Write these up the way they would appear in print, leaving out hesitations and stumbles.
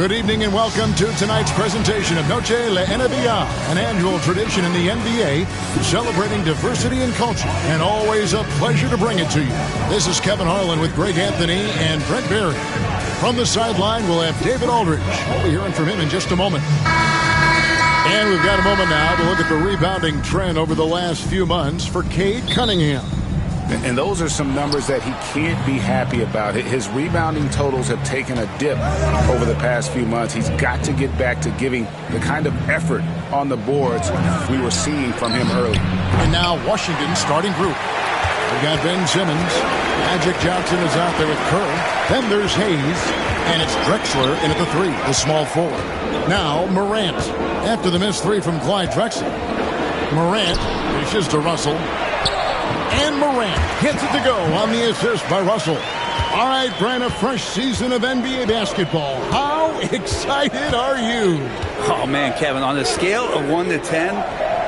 Good evening and welcome to tonight's presentation of Noche La NBA, an annual tradition in the NBA celebrating diversity and culture, and always a pleasure to bring it to you. This is Kevin Harlan with Greg Anthony and Brent Barry. From the sideline, we'll have David Aldridge. We'll be hearing from him in just a moment. And we've got a moment now to look at the rebounding trend over the last few months for Cade Cunningham. And those are some numbers that he can't be happy about. His rebounding totals have taken a dip over the past few months. He's got to get back to giving the kind of effort on the boards we were seeing from him early. And now Washington's starting group. We've got Ben Simmons. Magic Johnson is out there with Kerr. Then there's Hayes. And it's Drexler in at the three, the small forward. Now Morant. After the missed three from Clyde Drexler. Morant dishes to Russell. And Morant hits it to go on the assist by Russell. All right, Brent, a fresh season of NBA basketball. How excited are you? Oh, man, Kevin, on a scale of 1 to 10,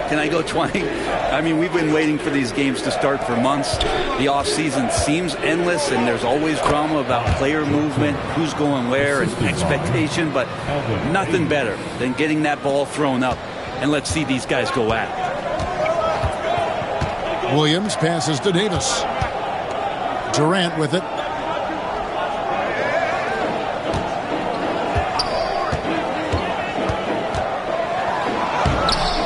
can I go 20? I mean, we've been waiting for these games to start for months. The offseason seems endless, and there's always drama about player movement, who's going where, and expectation, but nothing better than getting that ball thrown up, and let's see these guys go at it. Williams passes to Davis. Durant with it.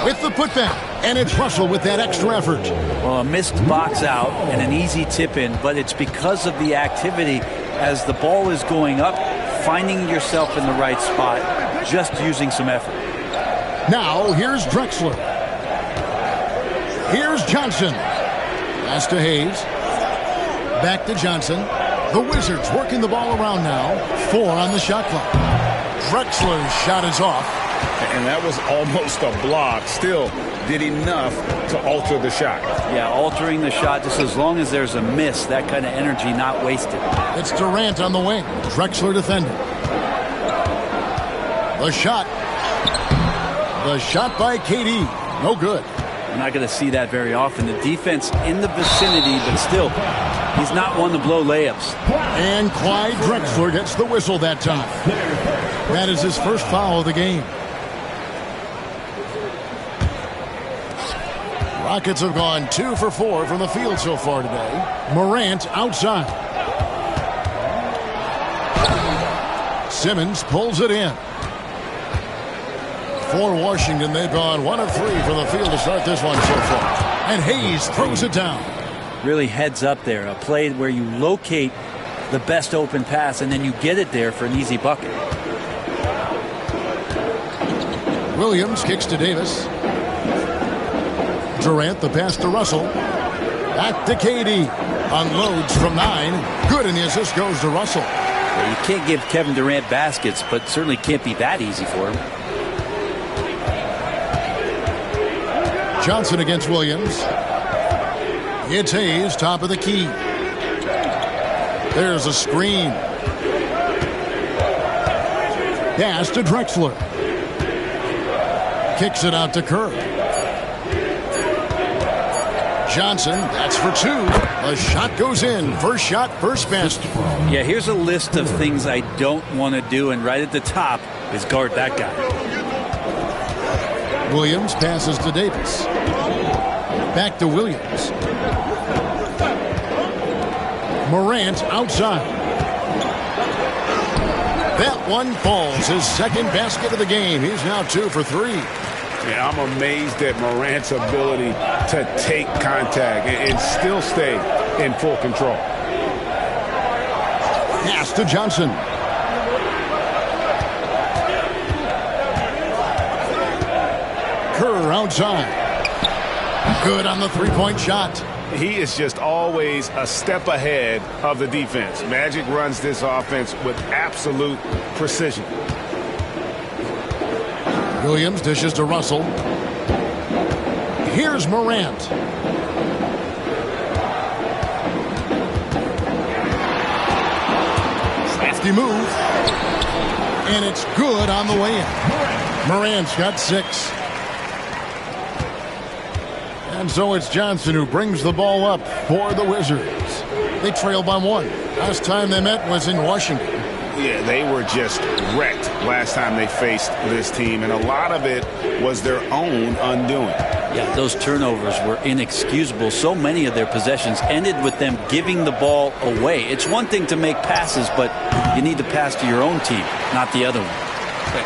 With the putback. And it's Russell with that extra effort. Well, a missed box out and an easy tip in, but it's because of the activity as the ball is going up, finding yourself in the right spot, just using some effort. Now, here's Drexler. Here's Johnson. Pass to Hayes. Back to Johnson. The Wizards working the ball around now. 4 on the shot clock. Drexler's shot is off. And that was almost a block. Still did enough to alter the shot. Yeah, altering the shot just as long as there's a miss. That kind of energy not wasted. It's Durant on the wing. Drexler defending. The shot. The shot by KD. No good. We're not going to see that very often. The defense in the vicinity, but still, he's not one to blow layups. And Clyde Drexler gets the whistle that time. That is his first foul of the game. Rockets have gone 2 for 4 from the field so far today. Morant outside. Simmons pulls it in. For Washington, they've gone 1 of 3 from the field to start this one so far. And Hayes throws it down. Really heads up there. A play where you locate the best open pass and then you get it there for an easy bucket. Williams kicks to Davis. Durant, the pass to Russell. Back to KD. Unloads from 9. Good, and the assist goes to Russell. Well, you can't give Kevin Durant baskets, but certainly can't be that easy for him. Johnson against Williams. It's Hayes, top of the key. There's a screen. Pass to Drexler. Kicks it out to Kerr. Johnson, that's for 2. A shot goes in. First shot, first basket. Yeah, here's a list of things I don't want to do, and right at the top is guard that guy. Williams passes to Davis. Back to Williams. Morant outside. That one falls. His second basket of the game. He's now 2 for 3. Yeah, I'm amazed at Morant's ability to take contact and still stay in full control. Pass to Johnson. Kerr outside. Good on the three-point shot. He is just always a step ahead of the defense. Magic runs this offense with absolute precision. Williams dishes to Russell. Here's Morant. Crafty move. And it's good on the way in. Morant's got 6. And so it's Johnson who brings the ball up for the Wizards. They trail by 1. Last time they met was in Washington. Yeah, they were just wrecked last time they faced this team, and a lot of it was their own undoing. Yeah, those turnovers were inexcusable. So many of their possessions ended with them giving the ball away. It's one thing to make passes, but you need to pass to your own team, not the other one.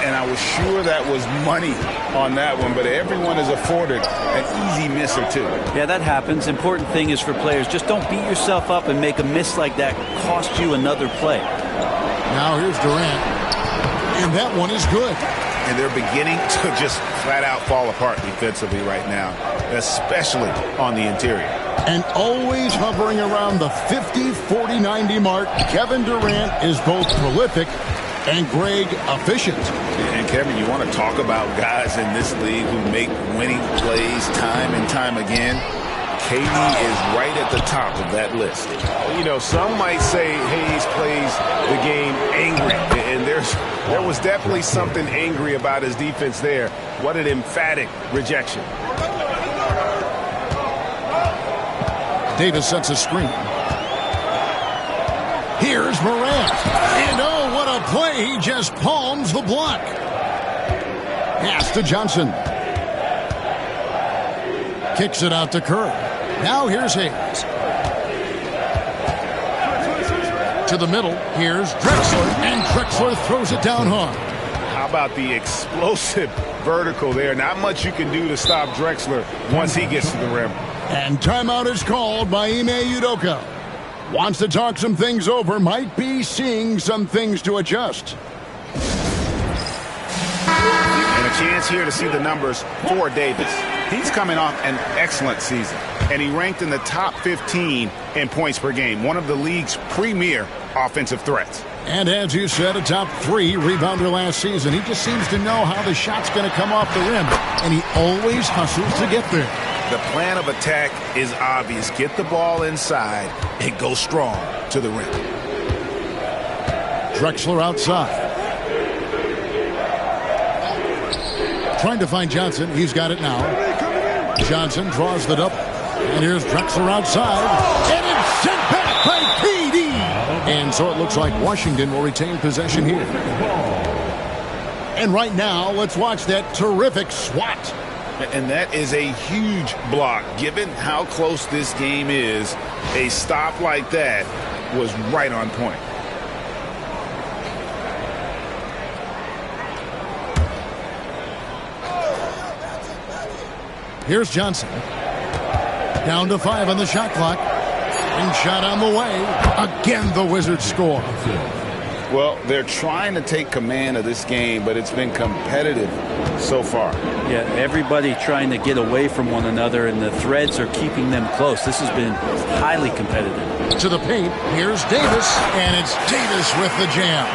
And I was sure that was money on that one, but everyone is afforded an easy miss or two. Yeah, that happens. Important thing is for players, just don't beat yourself up and make a miss like that cost you another play. Now here's Durant, and that one is good. And they're beginning to just flat out fall apart defensively right now, especially on the interior. And always hovering around the 50, 40, 90 mark, Kevin Durant is both prolific and Greg efficient. And Kevin, you want to talk about guys in this league who make winning plays time and time again? KD is right at the top of that list. You know, some might say Hayes plays the game angry, and there was definitely something angry about his defense there. What an emphatic rejection. Davis sets a screen. Here's Morant. And oh, what a play. He just palms the block. Pass to Johnson. Kicks it out to Kerr. Now here's Hayes. To the middle. Here's Drexler. And Drexler throws it down hard. How about the explosive vertical there? Not much you can do to stop Drexler once he gets to the rim. And timeout is called by Ime Udoka. Wants to talk some things over. Might be seeing some things to adjust. And a chance here to see the numbers for Davis. He's coming off an excellent season, and he ranked in the top 15 in points per game, one of the league's premier offensive threats. And as you said, a top 3 rebounder last season. He just seems to know how the shot's going to come off the rim, and he always hustles to get there. The plan of attack is obvious. Get the ball inside and go strong to the rim. Drexler outside. Trying to find Johnson. He's got it now. Johnson draws the double. And here's Drexler outside. And it's sent back by KD. And so it looks like Washington will retain possession here. And right now, let's watch that terrific swat. And that is a huge block. Given how close this game is, a stop like that was right on point. Here's Johnson. Down to 5 on the shot clock. And shot on the way. Again, the Wizards score. Well, they're trying to take command of this game, but it's been competitive so far. Yeah, everybody trying to get away from one another, and the threads are keeping them close. This has been highly competitive. To the paint, here's Davis, and it's Davis with the jam.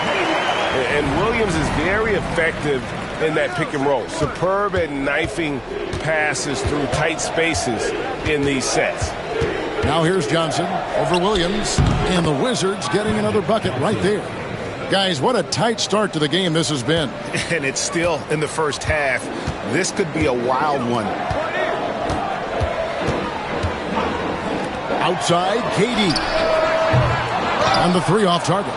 And Williams is very effective in that pick and roll. Superb at knifing passes through tight spaces in these sets. Now here's Johnson over Williams, and the Wizards getting another bucket right there. Guys, what a tight start to the game this has been. And it's still in the first half. This could be a wild one. Outside, KD. On the 3 off target.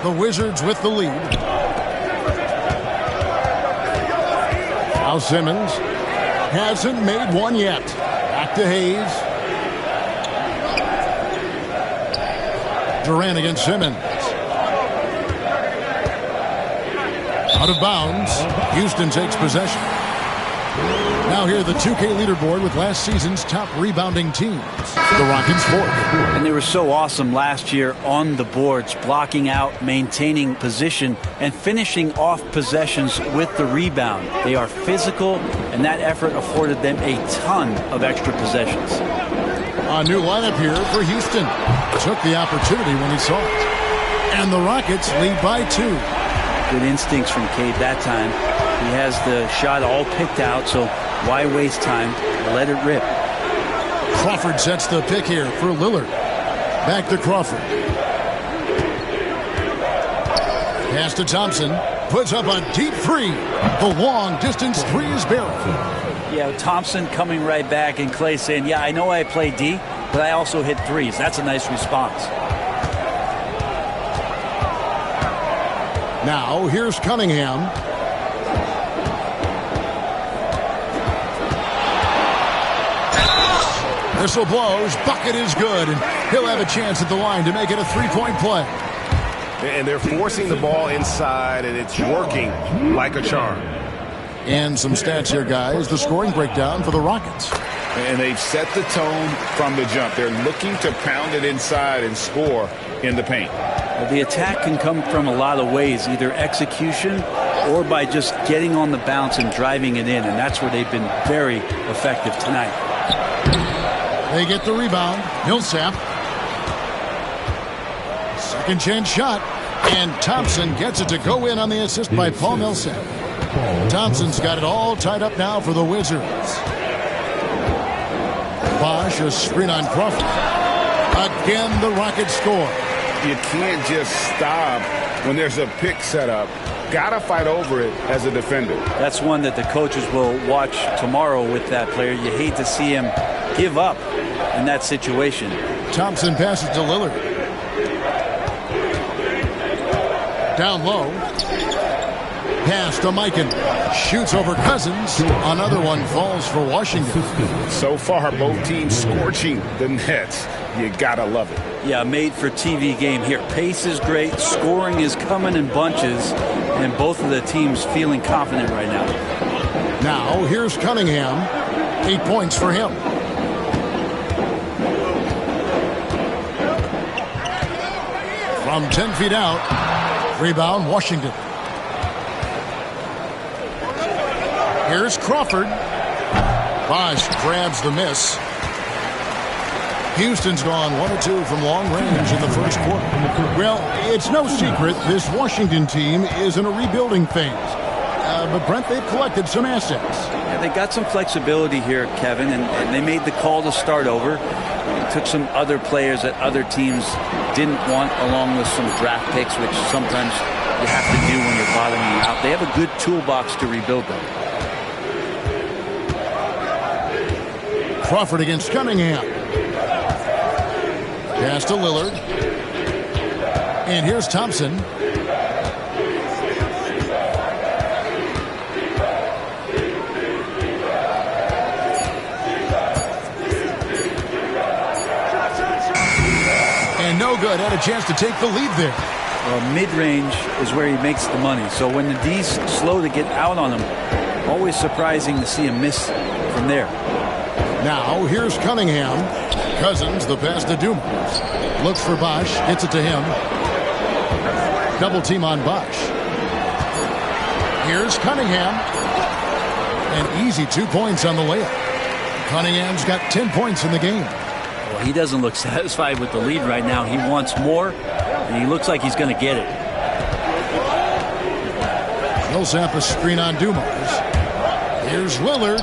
The Wizards with the lead. Now Simmons hasn't made one yet. Back to Hayes. Durant against Simmons. Out of bounds. Houston takes possession. Now here the 2K leaderboard with last season's top rebounding teams. The Rockets 4th. And they were so awesome last year on the boards, blocking out, maintaining position, and finishing off possessions with the rebound. They are physical, and that effort afforded them a ton of extra possessions. A new lineup here for Houston. Took the opportunity when he saw it. And the Rockets lead by 2. Good instincts from Cade that time. He has the shot all picked out, so why waste time? Let it rip. Crawford sets the pick here for Lillard. Back to Crawford. Pass to Thompson. Puts up a deep 3. The long distance 3 is barreled. Yeah, Thompson coming right back, and Clay saying, yeah, I know I play D, but I also hit 3s. That's a nice response. Now here's Cunningham. Whistle blows. Bucket is good, and he'll have a chance at the line to make it a three-point play. And they're forcing the ball inside, and it's working like a charm. And some stats here, guys. The scoring breakdown for the Rockets. And they've set the tone from the jump. They're looking to pound it inside and score in the paint. Well, the attack can come from a lot of ways, either execution or by just getting on the bounce and driving it in, and that's where they've been very effective tonight. They get the rebound. Millsap. Second chance shot. And Thompson gets it to go in on the assist by Paul Millsap. Thompson's got it all tied up now for the Wizards. Bosch, a screen on Crawford. Again, the Rockets score. You can't just stop when there's a pick set up. Gotta fight over it as a defender. That's one that the coaches will watch tomorrow with that player. You hate to see him give up in that situation. Thompson passes to Lillard. Down low. Pass to Mikan. Shoots over Cousins. Another one falls for Washington. So far, both teams scorching the nets. You gotta love it. Yeah, made for TV game here. Pace is great. Scoring is coming in bunches. And both of the teams feeling confident right now. Now, here's Cunningham. 8 points for him. From 10 feet out. Rebound, Washington. Here's Crawford. Bosch grabs the miss. Houston's gone 1 of 2 from long range in the first quarter. Well, it's no secret this Washington team is in a rebuilding phase. But, Brent, they've collected some assets. Yeah, they got some flexibility here, Kevin, and they made the call to start over. They took some other players that other teams didn't want, along with some draft picks, which sometimes you have to do when you're bottoming out. They have a good toolbox to rebuild them. Crawford against Cunningham. Pass to Lillard. And here's Thompson. And no good. Had a chance to take the lead there. Well, mid-range is where he makes the money. So when the D's slow to get out on him, always surprising to see him miss from there. Now, here's Cunningham. Cousins, the pass to Dumas. Looks for Bosch. Gets it to him. Double team on Bosch. Here's Cunningham. An easy 2 points on the layup. Cunningham's got 10 points in the game. Well, he doesn't look satisfied with the lead right now. He wants more, and he looks like he's going to get it. Millsap a screen on Dumas. Here's Lillard.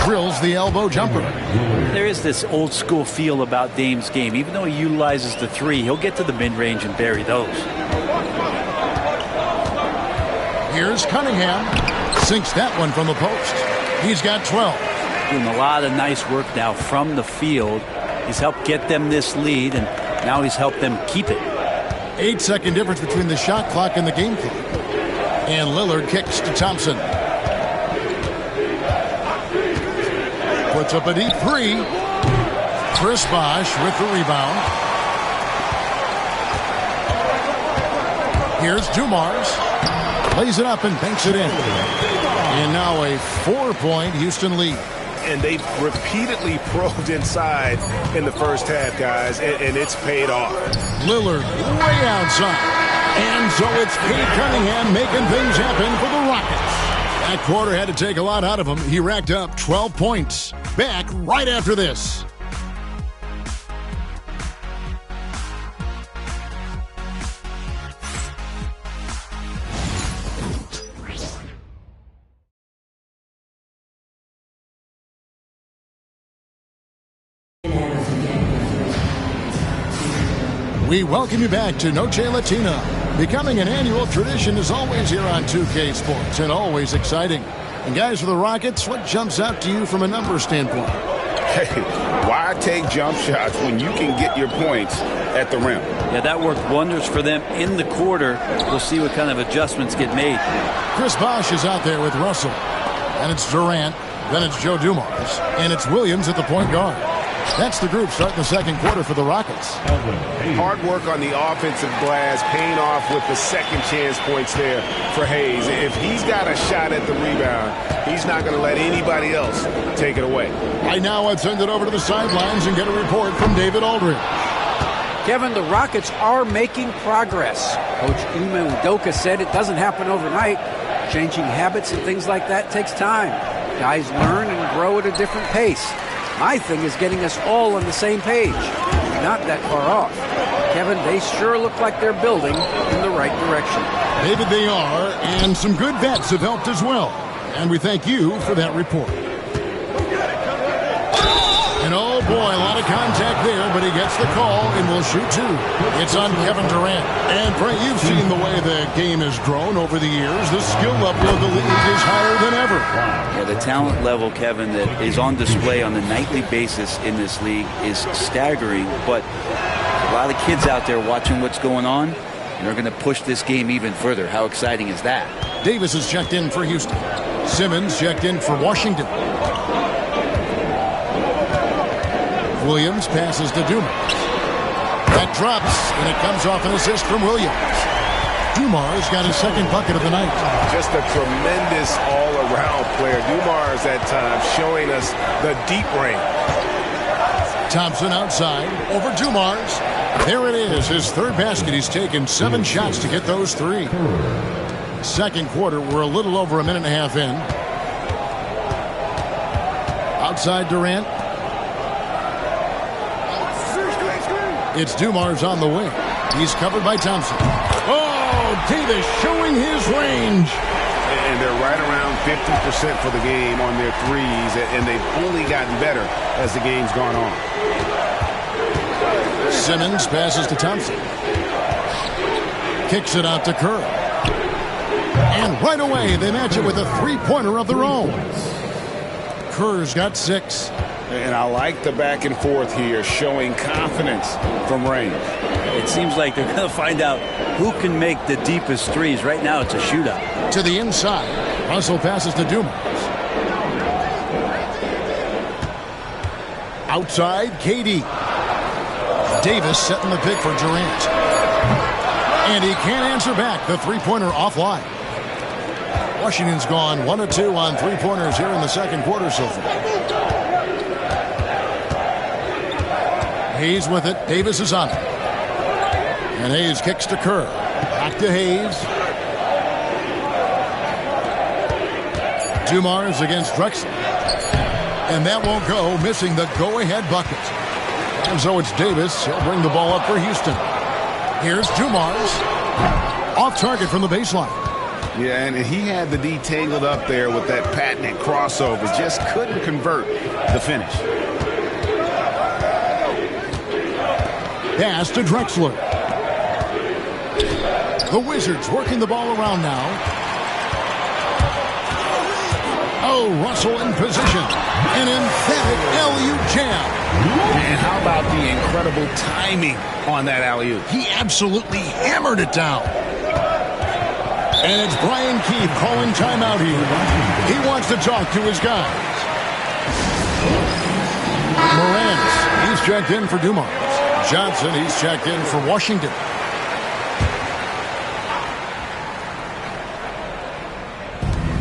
Drills the elbow jumper. There is this old school feel about Dame's game. Even though he utilizes the three, he'll get to the mid-range and bury those. Here's Cunningham. Sinks that one from the post. He's got 12. Doing a lot of nice work now from the field. He's helped get them this lead, and now he's helped them keep it. 8-second difference between the shot clock and the game clock. And Lillard kicks to Thompson. Puts up a deep three. Chris Bosch with the rebound. Here's Dumars. Lays it up and banks it in. And now a 4-point Houston lead. And they've repeatedly probed inside in the first half, guys, and it's paid off. Lillard way outside. And so it's Cade Cunningham making things happen for the Rockets. That quarter had to take a lot out of him. He racked up 12 points. Back right after this. We welcome you back to Noche Latina. Becoming an annual tradition is always here on 2K Sports and always exciting. And guys, for the Rockets, what jumps out to you from a number standpoint? Hey, why take jump shots when you can get your points at the rim. Yeah, that worked wonders for them in the quarter. We'll see what kind of adjustments get made. Chris Bosh is out there with Russell. And it's Durant. Then it's Joe Dumars. And it's Williams at the point guard. That's the group starting the second quarter for the Rockets. Hard work on the offensive glass, paying off with the second chance points there for Hayes. If he's got a shot at the rebound, he's not going to let anybody else take it away. Right now, I'd send it over to the sidelines and get a report from David Aldridge. Kevin, the Rockets are making progress. Coach Ime Udoka said it doesn't happen overnight. Changing habits and things like that takes time. Guys learn and grow at a different pace. My thing is getting us all on the same page. Not that far off. Kevin, they sure look like they're building in the right direction. David, they are, and some good vets have helped as well. And we thank you for that report. And oh boy, a lot of contact there, but he gets the call and will shoot two. It's on Kevin Durant. And Frank, you've seen the way the game has grown over the years. The skill level of the league is higher than ever. Yeah, the talent level, Kevin, that is on display on a nightly basis in this league is staggering. But a lot of kids out there watching what's going on, and they're going to push this game even further. How exciting is that? Davis is checked in for Houston. Simmons checked in for Washington. Williams passes to Dumars. That drops, and it comes off an assist from Williams. Dumars got his second bucket of the night. Just a tremendous all-around player. Dumars at times showing us the deep range. Thompson outside, over Dumars. There it is, his third basket. He's taken 7 shots to get those 3. Second quarter, we're a little over a minute and a half in. Outside Durant. It's Dumars on the wing. He's covered by Thompson. Oh, Davis showing his range. And they're right around 50% for the game on their threes, and they've only gotten better as the game's gone on. Simmons passes to Thompson. Kicks it out to Kerr. And right away, they match it with a three-pointer of their own. Kerr's got 6. And I like the back and forth here, showing confidence from range. It seems like they're going to find out who can make the deepest threes. Right now, it's a shootout. To the inside. Russell passes to Dumars. Outside, KD. Davis setting the pick for Durant. And he can't answer back. The three-pointer offline. Washington's gone 1 of 2 on three-pointers here in the second quarter so far. Hayes with it. Davis is on it. And Hayes kicks to Kerr. Back to Hayes. Dumars against Drexler. And that won't go, missing the go-ahead bucket. And so it's Davis. He'll bring the ball up for Houston. Here's Dumars. Off target from the baseline. Yeah, and he had the D tangled up there with that patented crossover. Just couldn't convert the finish. Pass to Drexler. The Wizards working the ball around now. Oh, Russell in position. An emphatic alley-oop jam. And how about the incredible timing on that alley-oop? He absolutely hammered it down. And it's Brian Keefe calling timeout here. He wants to talk to his guys. Morant, he's checked in for Dumars. Johnson, he's checked in for Washington.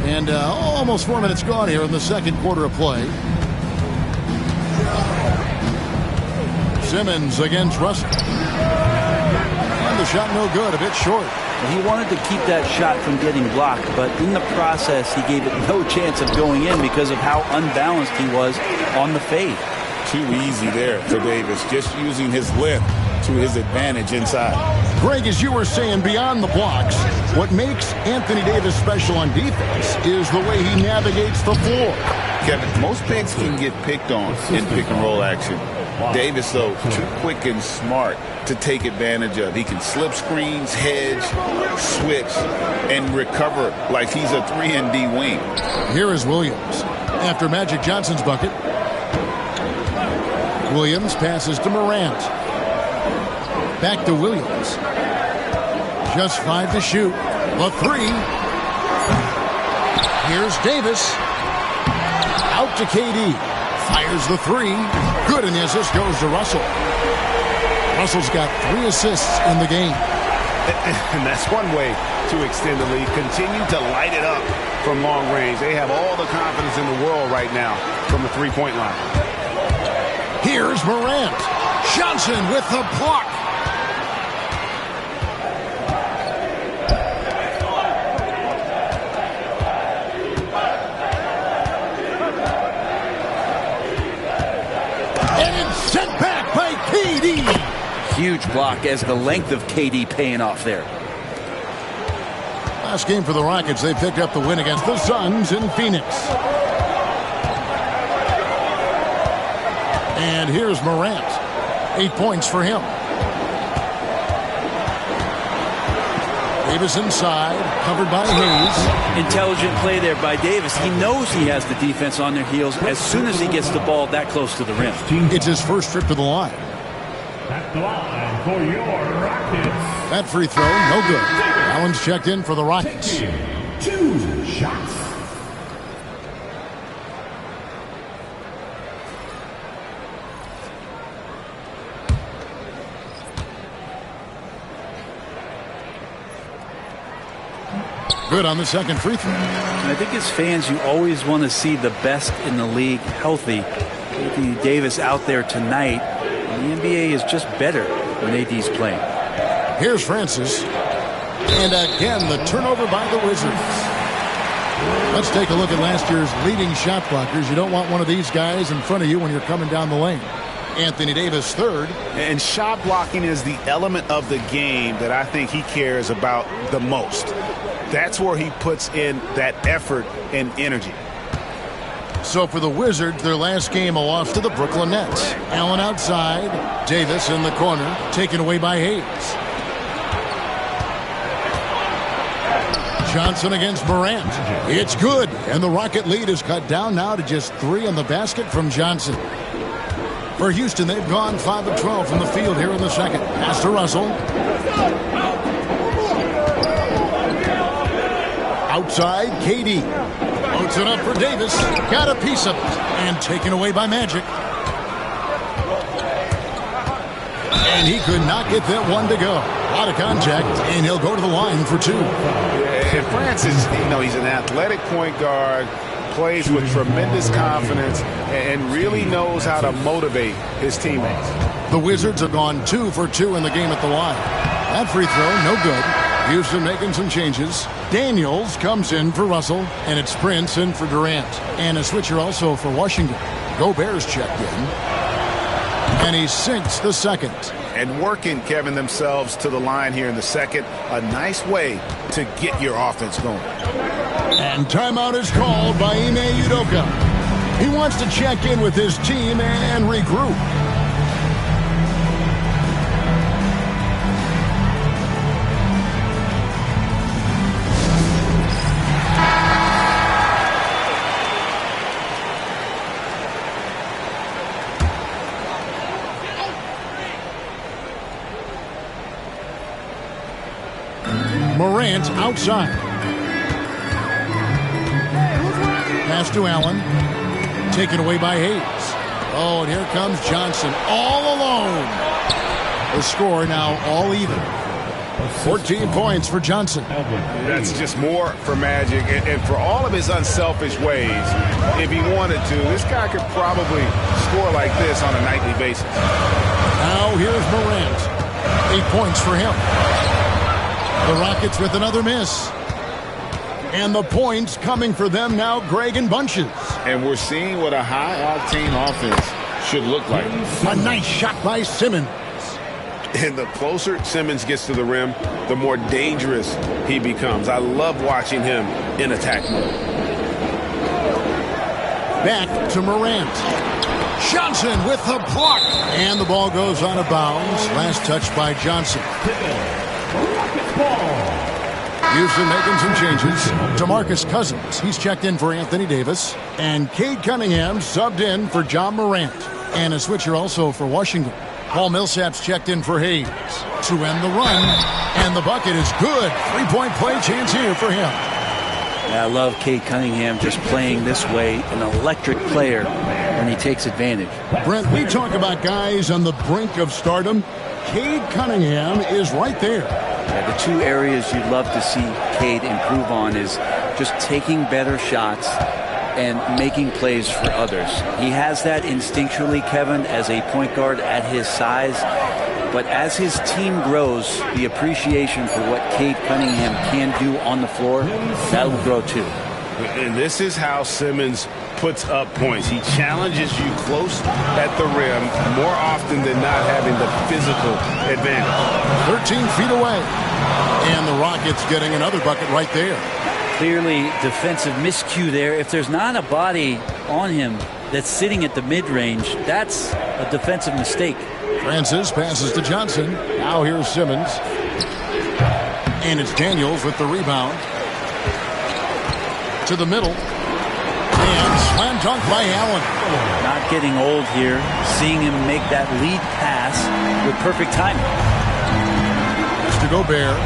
And almost 4 minutes gone here in the second quarter of play. Simmons against Russell. And the shot no good, a bit short. He wanted to keep that shot from getting blocked, but in the process, he gave it no chance of going in because of how unbalanced he was on the fade. Too easy there for Davis, just using his length to his advantage inside. Greg, as you were saying, beyond the blocks, what makes Anthony Davis special on defense is the way he navigates the floor. Kevin, most bigs can get picked on in pick-and-roll action. Davis, though, too quick and smart to take advantage of. He can slip screens, hedge, switch, and recover like he's a 3-and-D wing. Here is Williams. After Magic Johnson's bucket, Williams passes to Morant. Back to Williams. Just 5 to shoot. The 3. Here's Davis. Out to KD. Fires the 3. Good, and the assist goes to Russell. Russell's got 3 assists in the game. And that's one way to extend the lead. Continue to light it up from long range. They have all the confidence in the world right now from the three-point line. Here's Morant. Johnson with the block. And it's sent back by KD. Huge block as the length of KD paying off there. Last game for the Rockets, they picked up the win against the Suns in Phoenix. And here's Morant. 8 points for him. Davis inside, covered by Hayes. Intelligent play there by Davis. He knows he has the defense on their heels as soon as he gets the ball that close to the rim. It's his first trip to the line. At the line for your Rockets. That free throw, no good. Allen's checked in for the Rockets. 2 shots. Good on the second free throw. And I think as fans, you always want to see the best in the league healthy. Anthony Davis out there tonight. And the NBA is just better when AD's playing. Here's Francis. And again, the turnover by the Wizards. Let's take a look at last year's leading shot blockers. You don't want one of these guys in front of you when you're coming down the lane. Anthony Davis, third. And shot blocking is the element of the game that I think he cares about the most. That's where he puts in that effort and energy. So for the Wizards, their last game, a loss to the Brooklyn Nets. Allen outside. Davis in the corner, taken away by Hayes. Johnson against Morant. It's good, and the Rocket lead is cut down now to just 3 in the basket from Johnson. For Houston, they've gone 5 of 12 from the field here in the second. Pass to Russell. Outside, KD. Floats it up for Davis. Got a piece of it, and taken away by Magic. And he could not get that one to go. Out of contact, and he'll go to the line for 2. And Francis, he's an athletic point guard, plays with tremendous confidence, and really knows how to motivate his teammates. The Wizards have gone 2 for 2 in the game at the line. That free throw, no good. Houston making some changes. Daniels comes in for Russell, and it's Prince in for Durant. And a switcher also for Washington. Gobert's checked in. And he sinks the second. And working, Kevin, themselves to the line here in the second. A nice way to get your offense going. And timeout is called by Ime Udoka. He wants to check in with his team and regroup. Morant outside. Pass to Allen. Taken away by Hayes. Oh, and here comes Johnson all alone. The score now all even. 14 points for Johnson. That's just more for Magic. And for all of his unselfish ways, if he wanted to, this guy could probably score like this on a nightly basis. Now here's Morant. 8 points for him. The Rockets with another miss. And the points coming for them now, Greg in bunches. And we're seeing what a high-octane offense should look like. A nice shot by Simmons. And the closer Simmons gets to the rim, the more dangerous he becomes. I love watching him in attack mode. Back to Morant. Johnson with the block. And the ball goes out of bounds. Last touch by Johnson. Houston making some changes. DeMarcus Cousins, he's checked in for Anthony Davis. And Cade Cunningham subbed in for John Morant. And a switcher also for Washington. Paul Millsap's checked in for Hayes to end the run, and the bucket is good. Three-point play chance here for him. I love Cade Cunningham just playing this way, an electric player when he takes advantage. Brent, we talk about guys on the brink of stardom. Cade Cunningham is right there. Yeah, the two areas you'd love to see Cade improve on is just taking better shots and making plays for others. He has that instinctually, Kevin, as a point guard at his size. But as his team grows, the appreciation for what Cade Cunningham can do on the floor, that will grow too. And this is how Simmons puts up points. He challenges you close at the rim more often than not, having the physical advantage. 13 feet away. And the Rockets getting another bucket right there. Clearly defensive miscue there. If there's not a body on him that's sitting at the mid-range, that's a defensive mistake. Francis passes to Johnson. Now here's Simmons. And it's Daniels with the rebound. To the middle. And slam dunk by Allen. Not getting old here. Seeing him make that lead pass with perfect timing. Mr. Gobert.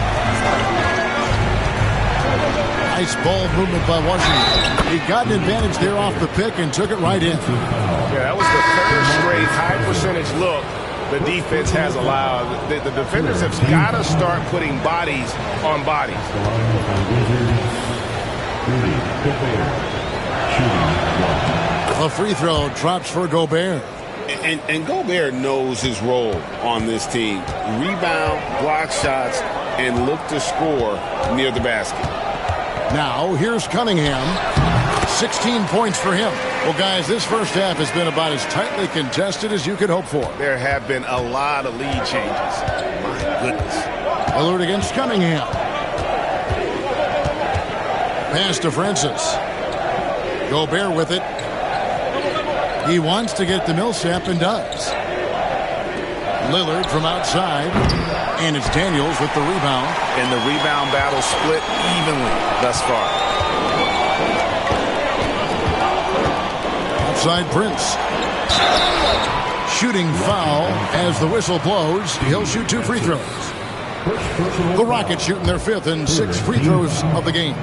Nice ball movement by Washington. He got an advantage there off the pick and took it right in. Yeah, that was the third straight high percentage look the defense has allowed. The defenders have got to start putting bodies on bodies. A free throw drops for Gobert. And Gobert knows his role on this team. Rebound, block shots, and look to score near the basket. Now, here's Cunningham. 16 points for him. Well, guys, this first half has been about as tightly contested as you could hope for. There have been a lot of lead changes. My goodness. Lillard against Cunningham. Pass to Francis. Gobert with it. He wants to get to Millsap and does. Lillard from outside. And it's Daniels with the rebound. And the rebound battle split evenly thus far. Outside Prince. Shooting foul as the whistle blows. He'll shoot 2 free throws. The Rockets shooting their 5th and 6th free throws of the game.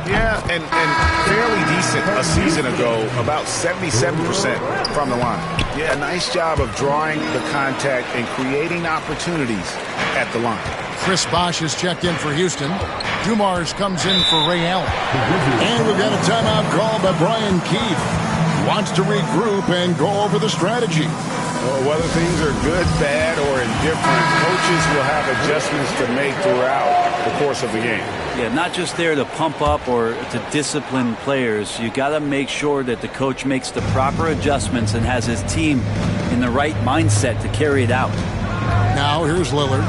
Yeah, and fairly decent a season ago, about 77% from the line. Yeah, nice job of drawing the contact and creating opportunities at the line. Chris Bosh is checked in for Houston. Dumars comes in for Ray Allen. And we've got a timeout called by Brian Keefe. Wants to regroup and go over the strategy. Well, whether things are good, bad, or indifferent, coaches will have adjustments to make throughout the course of the game. Yeah, not just there to pump up or to discipline players. You got to make sure that the coach makes the proper adjustments and has his team in the right mindset to carry it out. Now here's Lillard.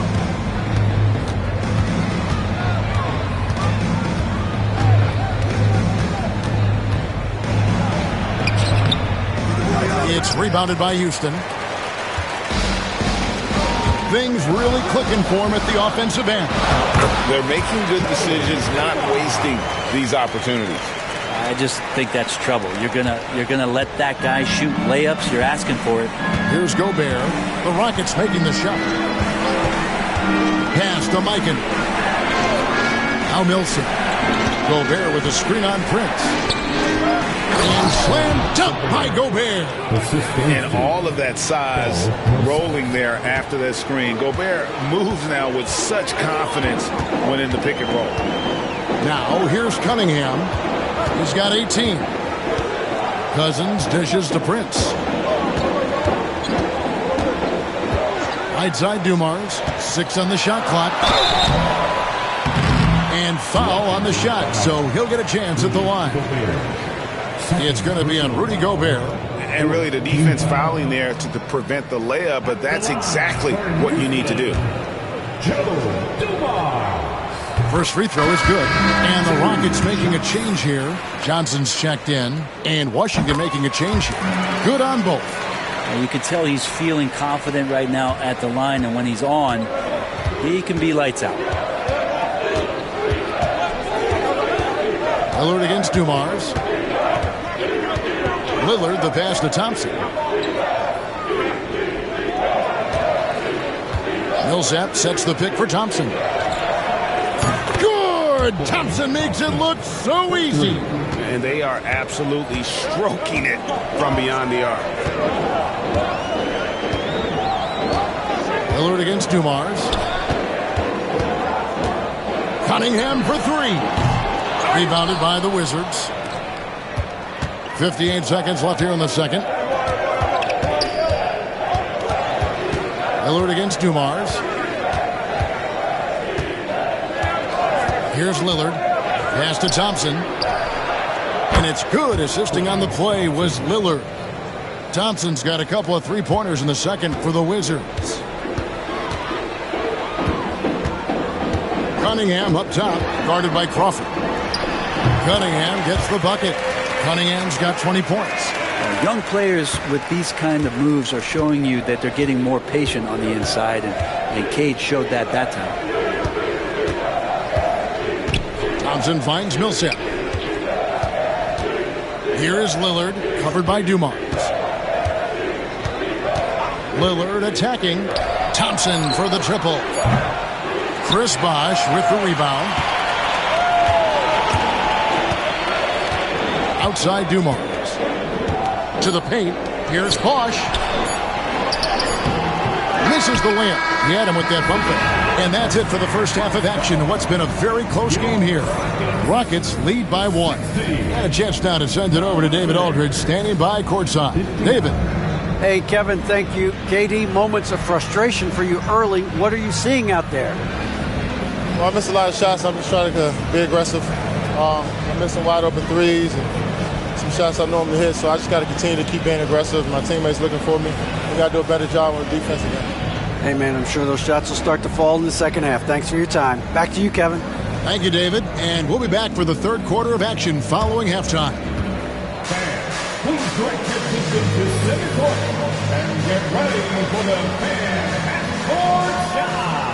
It's rebounded by Houston. Things really clicking for him at the offensive end. They're making good decisions, not wasting these opportunities. I just think that's trouble. You're gonna let that guy shoot layups. You're asking for it. Here's Gobert. The Rockets making the shot. Pass to Mikan. Now Millsap. Gobert with a screen on Prince. And slam dunk by Gobert. And all of that size rolling there after that screen. Gobert moves now with such confidence when in the pick and roll. Now here's Cunningham. He's got 18. Cousins dishes to Prince. Right side Dumars. 6 on the shot clock. And foul on the shot, so he'll get a chance at the line. It's going to be on Rudy Gobert. And really the defense fouling there to prevent the layup, but that's exactly what you need to do. First free throw is good. And the Rockets making a change here. Johnson's checked in. And Washington making a change here. Good on both. And you can tell he's feeling confident right now at the line, and when he's on, he can be lights out. Lillard against Dumars. Lillard, the pass to Thompson. Millsap sets the pick for Thompson. Good! Thompson makes it look so easy. And they are absolutely stroking it from beyond the arc. Lillard against Dumars. Cunningham for three. Rebounded by the Wizards. 58 seconds left here in the second. Lillard against Dumars. Here's Lillard. Pass to Thompson. And it's good. Assisting on the play was Lillard. Thompson's got a couple of three-pointers in the second for the Wizards. Cunningham up top, guarded by Crawford. Cunningham gets the bucket. Cunningham's got 20 points. Young players with these kind of moves are showing you that they're getting more patient on the inside, and Cade showed that time. Thompson finds Millsap. Here is Lillard, covered by Dumars. Lillard attacking. Thompson for the triple. Chris Bosh with the rebound. Outside Dumars. To the paint. Here's Bosh. Misses the layup. He had him with that bumper. And that's it for the first half of action. What's been a very close game here. Rockets lead by 1. And a chance now to send it over to David Aldridge, standing by courtside. David. Hey, Kevin, thank you. KD, moments of frustration for you early. What are you seeing out there? Well, I missed a lot of shots. I'm just trying to be aggressive. I'm missing wide open threes and some shots I normally hit, so I just got to continue to keep being aggressive. My teammates looking for me. We got to do a better job on the defense again. Hey, man, I'm sure those shots will start to fall in the second half. Thanks for your time. Back to you, Kevin. Thank you, David. And we'll be back for the third quarter of action following halftime. Please direct your attention to center court and get ready for the fan half-court shot.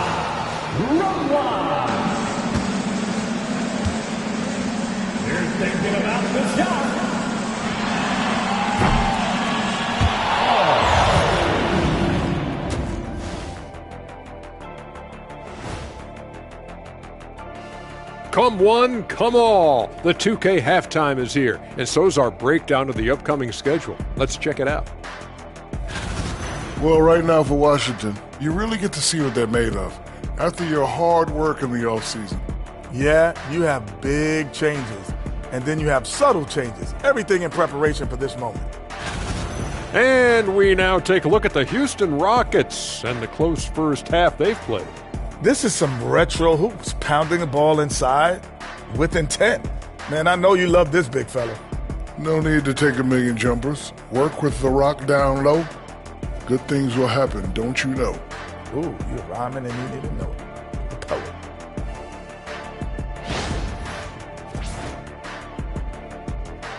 Run one. Here's thinking about the shot. Come one, come all. The 2K halftime is here, and so's our breakdown of the upcoming schedule. Let's check it out. Well, right now for Washington, you really get to see what they're made of after your hard work in the offseason. Yeah, you have big changes, and then you have subtle changes. Everything in preparation for this moment. And we now take a look at the Houston Rockets and the close first half they've played. This is some retro hoops, pounding the ball inside with intent. Man, I know you love this big fella. No need to take a million jumpers. Work with the rock down low. Good things will happen, don't you know? Ooh, you're rhyming and you need to know it. The poet.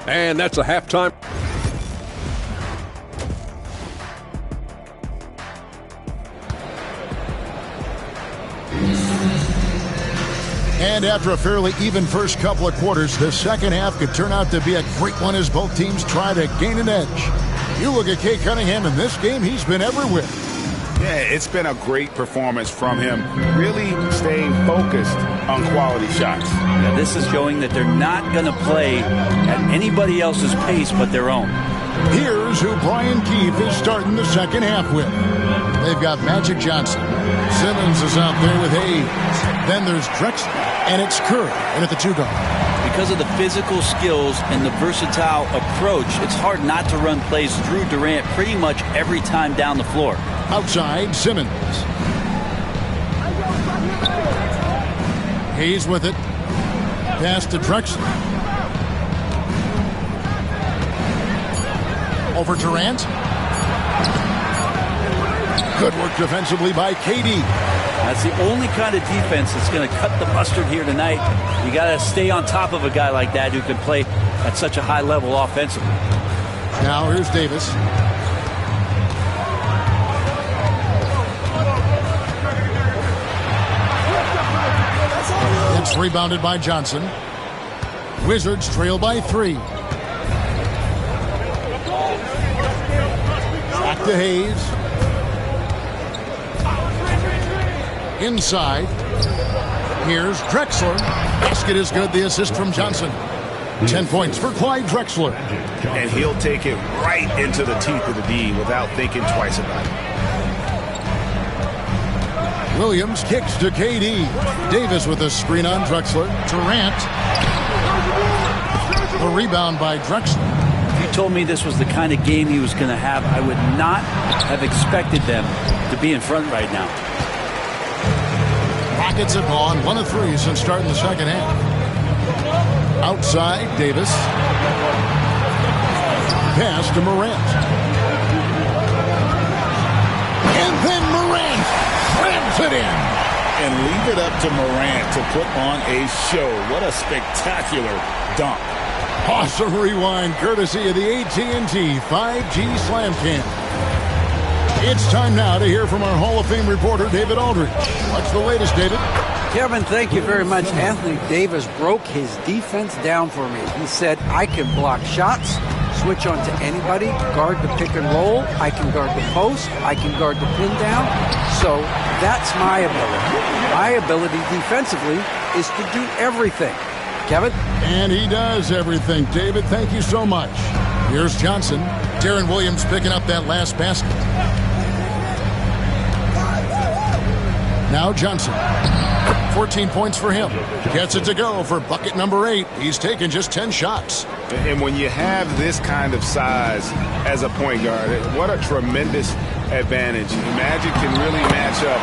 And that's a halftime. And after a fairly even first couple of quarters, the second half could turn out to be a great one as both teams try to gain an edge. You look at Cade Cunningham in this game, he's been everywhere. Yeah, it's been a great performance from him, really staying focused on quality shots. Yeah, this is showing that they're not going to play at anybody else's pace but their own. Here's who Brian Keefe is starting the second half with. They've got Magic Johnson. Simmons is out there with Hayes. Then there's Drexler, and it's Curry in at the 2-guard. Because of the physical skills and the versatile approach, it's hard not to run plays through Durant pretty much every time down the floor. Outside, Simmons. Hayes with it. Pass to Drexler. Over Durant. Good work defensively by KD. That's the only kind of defense that's going to cut the mustard here tonight. You got to stay on top of a guy like that who can play at such a high level offensively. Now here's Davis. It's rebounded by Johnson. Wizards trail by 3. Back to Hayes. Inside. Here's Drexler. Basket is good. The assist from Johnson. 10 points for Clyde Drexler. And he'll take it right into the teeth of the D without thinking twice about it. Williams kicks to KD. Davis with a screen on Drexler. Durant. The rebound by Drexler. If you told me this was the kind of game he was going to have, I would not have expected them to be in front right now. Rockets have gone 1 of 3 since starting the second half. Outside, Davis. Pass to Morant. And then Morant slams it in. And leave it up to Morant to put on a show. What a spectacular dunk. Awesome rewind courtesy of the AT&T 5G Slam Cam. It's time now to hear from our Hall of Fame reporter, David Aldridge. What's the latest, David? Kevin, thank you very much. Anthony Davis broke his defense down for me. He said, I can block shots, switch on to anybody, guard the pick and roll, I can guard the post, I can guard the pin down. So that's my ability. My ability defensively is to do everything. Kevin? And he does everything. David, thank you so much. Here's Johnson. Darren Williams picking up that last basket. Now Johnson. 14 points for him. Gets it to go for bucket number 8. He's taken just 10 shots. And when you have this kind of size as a point guard, what a tremendous advantage. Magic can really match up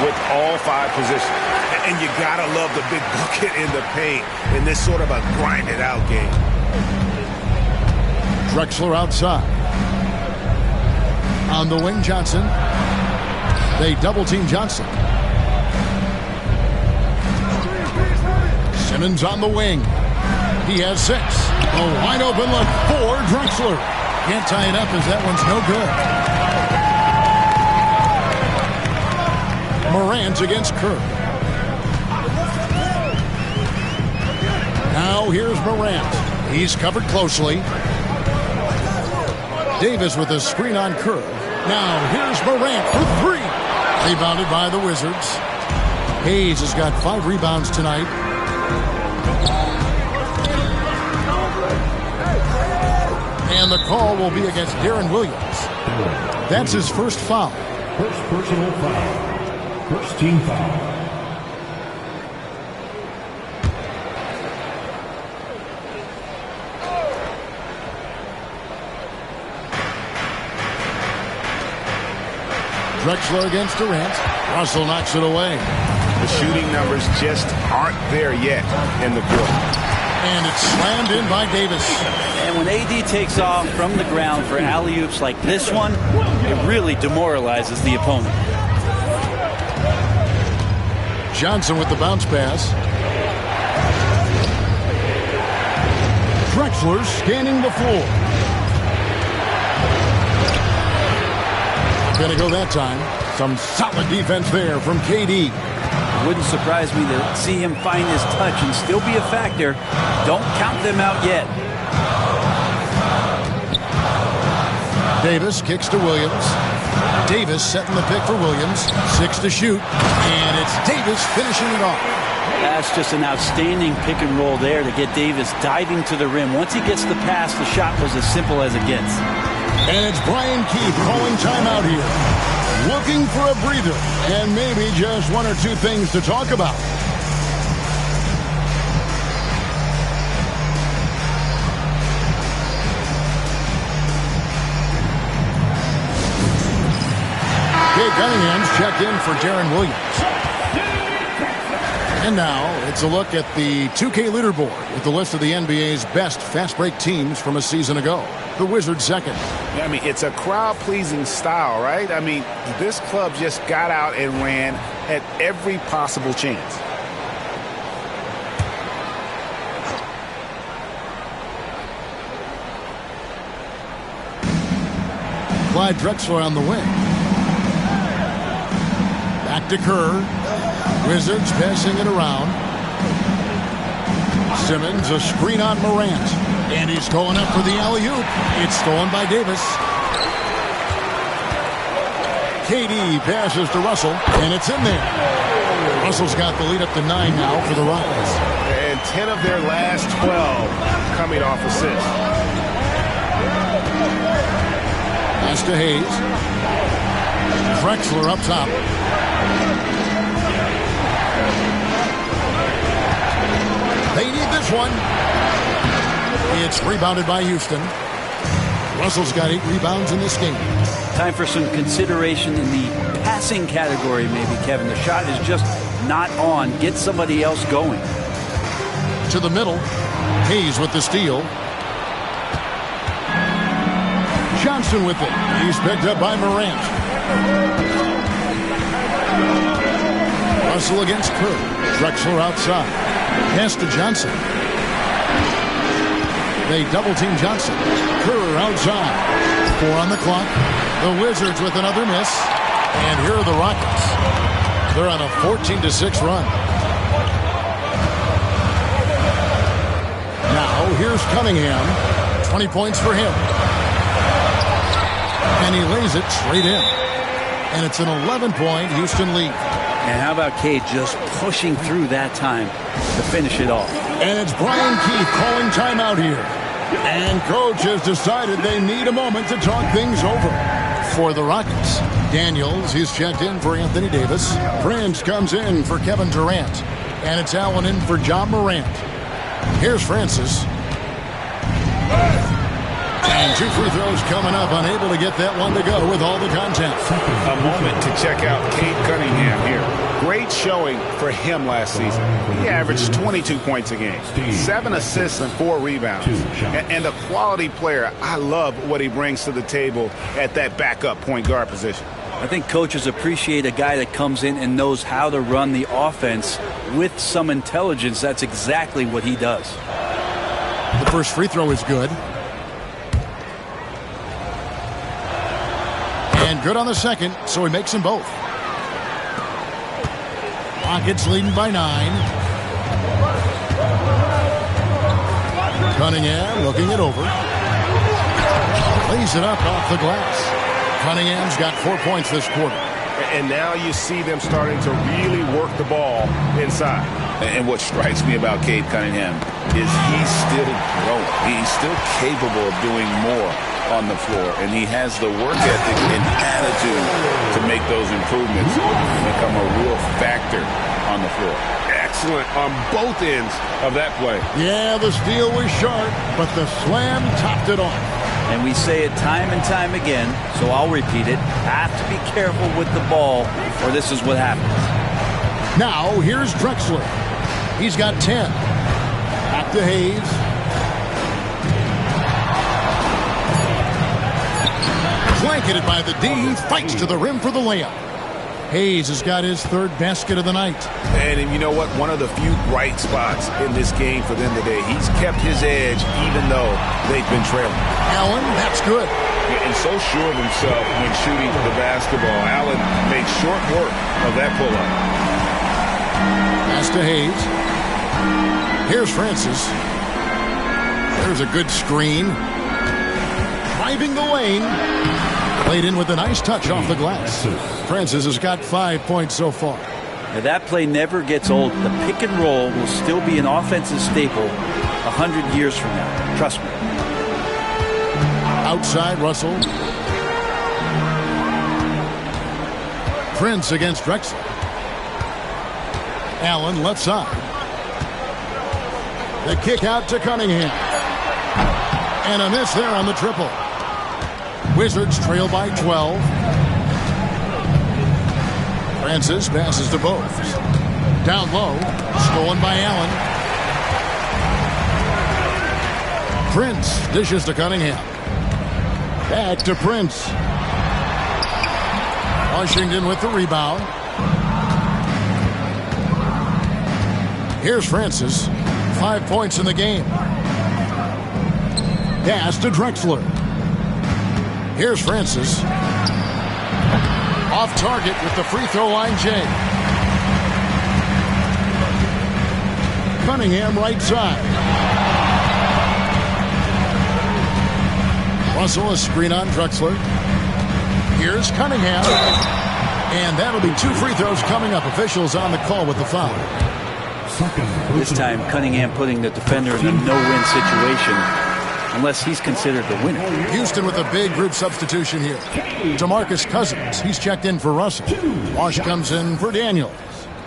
with all 5 positions. And you gotta love the big bucket in the paint in this sort of a grinded out game. Drexler outside. On the wing, Johnson. They double team Johnson. Simmons on the wing. He has 6. A wide open look for Drexler. Can't tie it up as that one's no good. Morant against Kerr. Now here's Morant. He's covered closely. Davis with a screen on Kerr. Now here's Morant for 3. Rebounded by the Wizards. Hayes has got 5 rebounds tonight. And the call will be against Darren Williams. That's his first foul. First personal foul. First team foul. Drexler against Durant. Russell knocks it away. The shooting numbers just aren't there yet in the quarter. And it's slammed in by Davis. And when AD takes off from the ground for alley-oops like this one, it really demoralizes the opponent. Johnson with the bounce pass. Drexler scanning the floor. Gonna go that time. Some solid defense there from KD. It wouldn't surprise me to see him find his touch and still be a factor. Don't count them out yet. Davis kicks to Williams. Davis setting the pick for Williams. 6 to shoot. And it's Davis finishing it off. That's just an outstanding pick and roll there to get Davis diving to the rim. Once he gets the pass, the shot was as simple as it gets. And it's Brian Keith calling timeout here. Looking for a breather and maybe just 1 or 2 things to talk about. Jay Cunningham's checked in for Darren Williams. And now it's a look at the 2K leaderboard with the list of the NBA's best fast break teams from a season ago. The Wizards second. I mean, it's a crowd-pleasing style, right? I mean, this club just got out and ran at every possible chance. Clyde Drexler on the wing. Back to Kerr. Wizards passing it around. Simmons, a screen on Morant. And he's going up for the alley-oop. It's stolen by Davis. KD passes to Russell, and it's in there. Russell's got the lead up to 9 now for the Rockets. And 10 of their last 12 coming off assists. Pass to Hayes. Drexler up top. They need this one. It's rebounded by Houston. Russell's got 8 rebounds in this game. Time for some consideration in the passing category, maybe, Kevin. The shot is just not on. Get somebody else going. To the middle. Hayes with the steal. Johnson with it. He's picked up by Morant. Russell against Kerr. Drexler outside. Pass to Johnson. They double-team Johnson. Kerr outside. 4 on the clock. The Wizards with another miss. And here are the Rockets. They're on a 14-6 run. Now, here's Cunningham. 20 points for him. And he lays it straight in. And it's an 11-point Houston lead. And how about Cade just pushing through that time to finish it off? And it's Brian Keith calling timeout here. And coach has decided they need a moment to talk things over. For the Rockets, Daniels, he's checked in for Anthony Davis. Prince comes in for Kevin Durant. And it's Allen in for John Morant. Here's Francis. And 2 free throws coming up, unable to get that one to go with all the contact. A moment to check out Cade Cunningham here. Great showing for him last season. He averaged 22 points a game, 7 assists and 4 rebounds. And a quality player. I love what he brings to the table at that backup point guard position. I think coaches appreciate a guy that comes in and knows how to run the offense with some intelligence. That's exactly what he does. The first free throw is good. And good on the second, so he makes them both. Rockets leading by 9. Cunningham looking it over. Lays it up off the glass. Cunningham's got 4 points this quarter. And now you see them starting to really work the ball inside. And what strikes me about Cade Cunningham is he's still growing. He's still capable of doing more on the floor, and he has the work ethic and attitude to make those improvements and become a real factor on the floor. Excellent on both ends of that play. Yeah, the steal was sharp, but the slam topped it off. And we say it time and time again, so I'll repeat it. Have to be careful with the ball, or this is what happens. Now, here's Drexler. He's got 10. Back to Hayes. Blanketed by the D, fights to the rim for the layup. Hayes has got his 3rd basket of the night. And you know what? One of the few bright spots in this game for them today. He's kept his edge even though they've been trailing. Allen, that's good. And so sure of himself when shooting the basketball. Allen makes short work of that pull-up. Pass to Hayes. Here's Francis. There's a good screen. Driving the lane. Played in with a nice touch off the glass. Francis has got 5 points so far. Now that play never gets old. The pick and roll will still be an offensive staple 100 years from now. Trust me. Outside, Russell. Prince against Drexler. Allen left side. The kick out to Cunningham. And a miss there on the triple. Wizards trail by 12. Francis passes to Bose. Down low. Stolen by Allen. Prince dishes to Cunningham. Back to Prince. Washington with the rebound. Here's Francis. 5 points in the game. Pass to Drexler. Here's Francis. Off target with the free throw line, Jay. Cunningham right side. Russell a screen on Drexler. Here's Cunningham. And that'll be 2 free throws coming up. Officials on the call with the foul. This time, Cunningham putting the defender in a no-win situation, unless he's considered the winner. Houston with a big group substitution here. DeMarcus Cousins, he's checked in for Russell. Wash comes in for Daniels.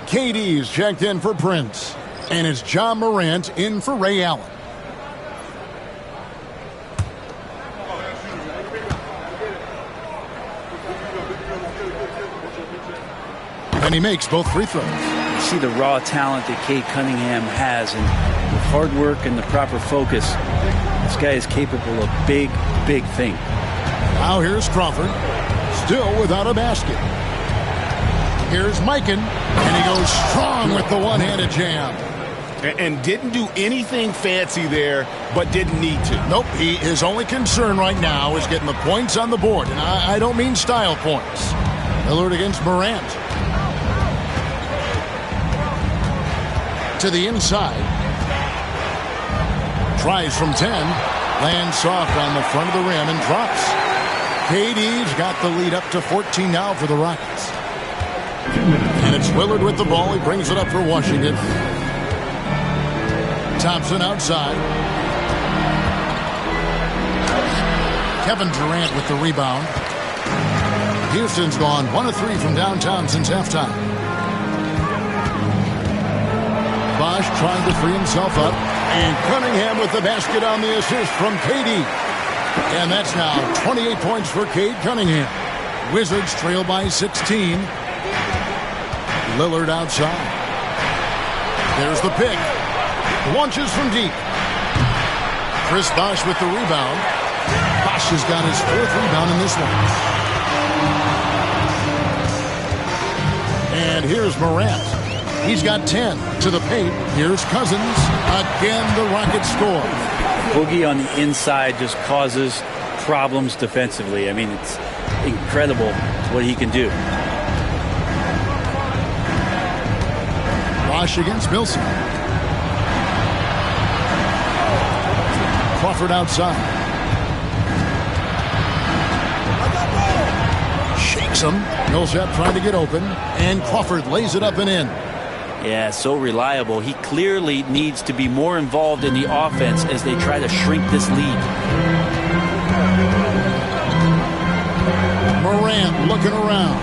KD's checked in for Prince. And it's John Morant in for Ray Allen. And he makes both free throws. You see the raw talent that Cade Cunningham has, and with hard work and the proper focus, this guy is capable of big, big things. Now here's Crawford, still without a basket. Here's Mikan, and he goes strong with the one-handed jam. And didn't do anything fancy there, but didn't need to. Nope, his only concern right now is getting the points on the board, and I don't mean style points. Lillard against Morant. To the inside. Tries from 10. Lands soft on the front of the rim and drops. KD's got the lead up to 14 now for the Rockets. And it's Lillard with the ball. He brings it up for Washington. Thompson outside. Kevin Durant with the rebound. Houston's gone 1 of 3 from downtown since halftime. Bosch trying to free himself up. And Cunningham with the basket on the assist from KD. And that's now 28 points for Cade Cunningham. Wizards trail by 16. Lillard outside. There's the pick. Launches from deep. Chris Bosch with the rebound. Bosch has got his 4th rebound in this one. And here's Morant. He's got 10 to the paint. Here's Cousins. Again, the Rockets score. Boogie on the inside just causes problems defensively. I mean, it's incredible what he can do. Bosch against Millsap. Crawford outside. Shakes him. Millsap trying to get open. And Crawford lays it up and in. Yeah, so reliable. He clearly needs to be more involved in the offense as they try to shrink this lead. Morant looking around.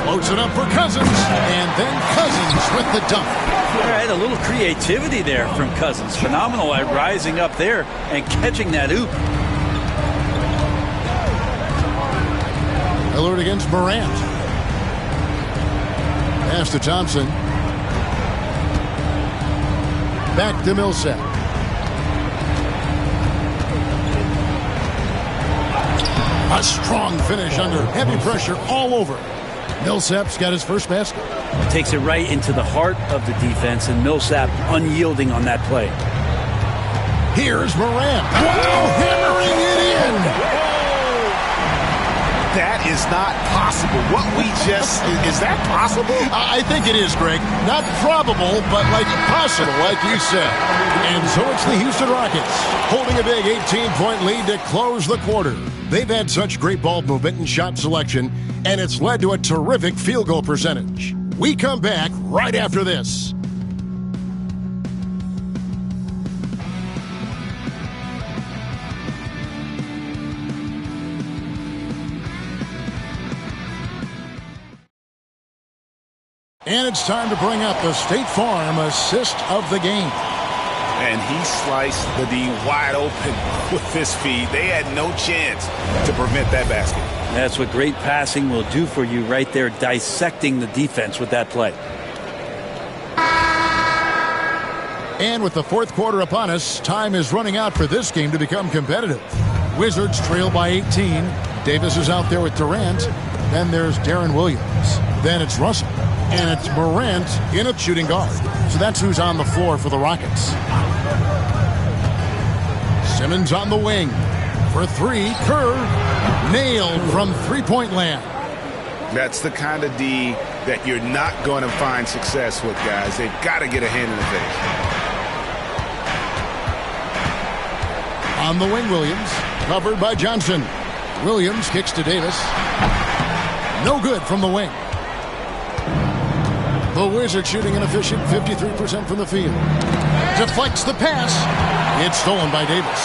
Floats it up for Cousins. And then Cousins with the dunk. All right, a little creativity there from Cousins. Phenomenal at rising up there and catching that oop. Lillard against Morant. Pass to Thompson. Back to Millsap. A strong finish under heavy pressure all over. Millsap's got his first basket. Takes it right into the heart of the defense, and Millsap unyielding on that play. Here's Morant. Wow, hammering it in. That is not possible. What we just, is that possible? I think it is, Greg. Not probable, but like possible, like you said. And so it's the Houston Rockets holding a big 18-point lead to close the quarter. They've had such great ball movement and shot selection, and it's led to a terrific field goal percentage. We come back right after this. And it's time to bring up the State Farm assist of the game. And he sliced the D wide open with his feed. They had no chance to prevent that basket. That's what great passing will do for you right there, dissecting the defense with that play. And with the 4th quarter upon us, time is running out for this game to become competitive. Wizards trail by 18. Davis is out there with Durant. Then there's Darren Williams. Then it's Russell. And it's Morant in a shooting guard. So that's who's on the floor for the Rockets. Simmons on the wing. For 3, Kerr nailed from three-point land. That's the kind of D that you're not going to find success with, guys. They've got to get a hand in the face. On the wing, Williams. Covered by Johnson. Williams kicks to Davis. No good from the wing. The Wizards shooting an efficient 53% from the field. Deflects the pass. It's stolen by Davis.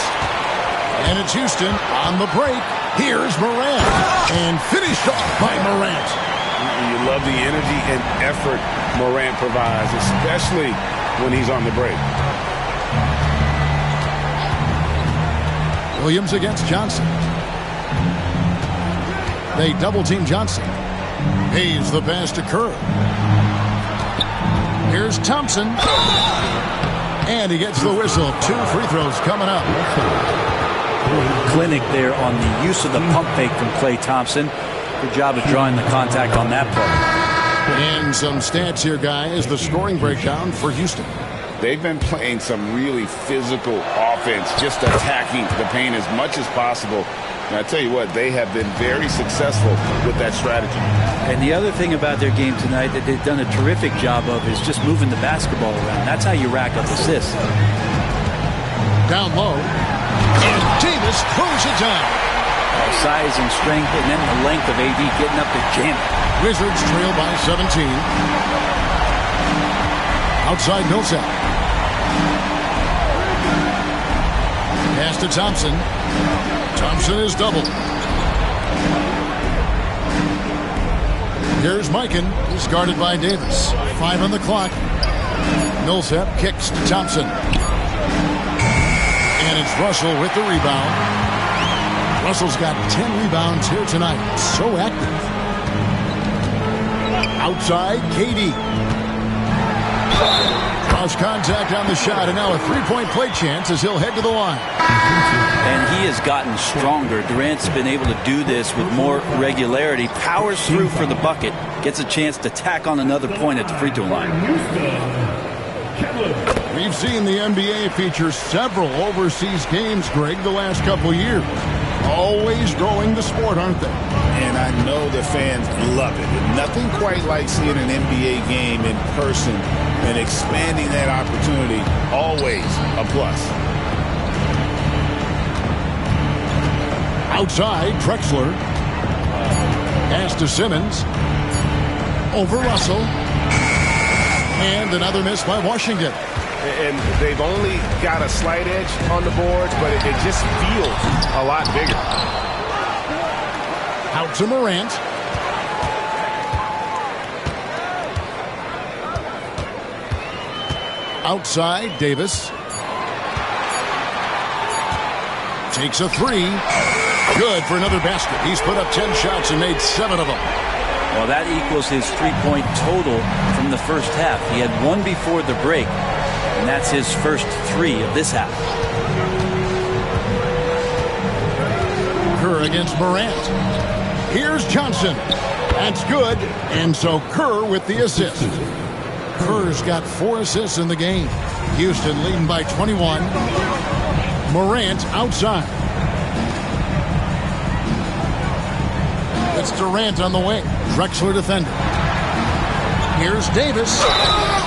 And it's Houston on the break. Here's Morant. And finished off by Morant. You love the energy and effort Morant provides, especially when he's on the break. Williams against Johnson. They double-team Johnson. Hayes the pass to Kerr. Here's Thompson. And he gets the whistle. 2 free throws coming up. Clinic there on the use of the pump fake from Klay Thompson. Good job of drawing the contact on that play. And some stats here, guys. The scoring breakdown for Houston. They've been playing some really physical offense, just attacking the paint as much as possible. And I tell you what, they have been very successful with that strategy. And the other thing about their game tonight that they've done a terrific job of is just moving the basketball around. That's how you rack up assists. Down low. And Davis throws it down. Size and strength, and then the length of AD getting up to jam it. Wizards trail by 17. Outside Millsap. Pass to Thompson. Thompson is doubled. Here's Mikan. He's guarded by Davis. 5 on the clock. Millsap kicks to Thompson. And it's Russell with the rebound. Russell's got 10 rebounds here tonight. So active. Outside, KD. Cross contact on the shot, and now a three-point play chance as he'll head to the line. And he has gotten stronger. Durant's been able to do this with more regularity. Powers through for the bucket. Gets a chance to tack on another point at the free throw line. We've seen the NBA feature several overseas games, Greg, the last couple years. Always growing the sport, aren't they? And I know the fans love it. And nothing quite like seeing an NBA game in person and expanding that opportunity. Always a plus. Outside, Drexler. Pass to Simmons. Over Russell. And another miss by Washington. And they've only got a slight edge on the boards, but it just feels a lot bigger. Out to Morant. Outside, Davis. Takes a three. Good for another basket. He's put up 10 shots and made 7 of them. Well, that equals his three-point total from the first half. He had one before the break, and that's his first 3 of this half. Kerr against Morant. Here's Johnson. That's good. And so Kerr with the assist. Kerr's got 4 assists in the game. Houston leading by 21. Morant outside. It's Durant on the wing. Drexler defender. Here's Davis.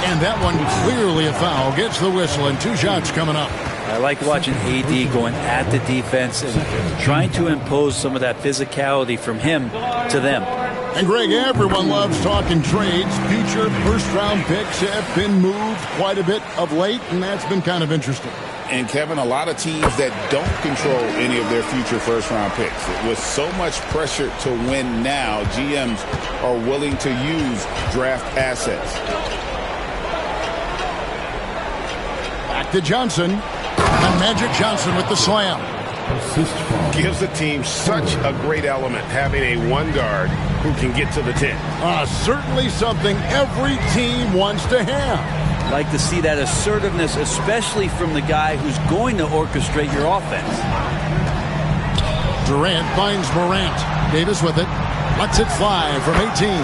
And that one clearly a foul. Gets the whistle and 2 shots coming up. I like watching AD going at the defense and trying to impose some of that physicality from him to them. And Greg, everyone loves talking trades. Future first-round picks have been moved quite a bit of late, and that's been kind of interesting. And, Kevin, a lot of teams that don't control any of their future first-round picks. With so much pressure to win now, GMs are willing to use draft assets. Back to Johnson. And Magic Johnson with the slam. Gives the team such a great element having a one guard who can get to the 10. Certainly something every team wants to have. Like to see that assertiveness, especially from the guy who's going to orchestrate your offense. Durant finds Morant. Davis with it. Lets it fly from 18.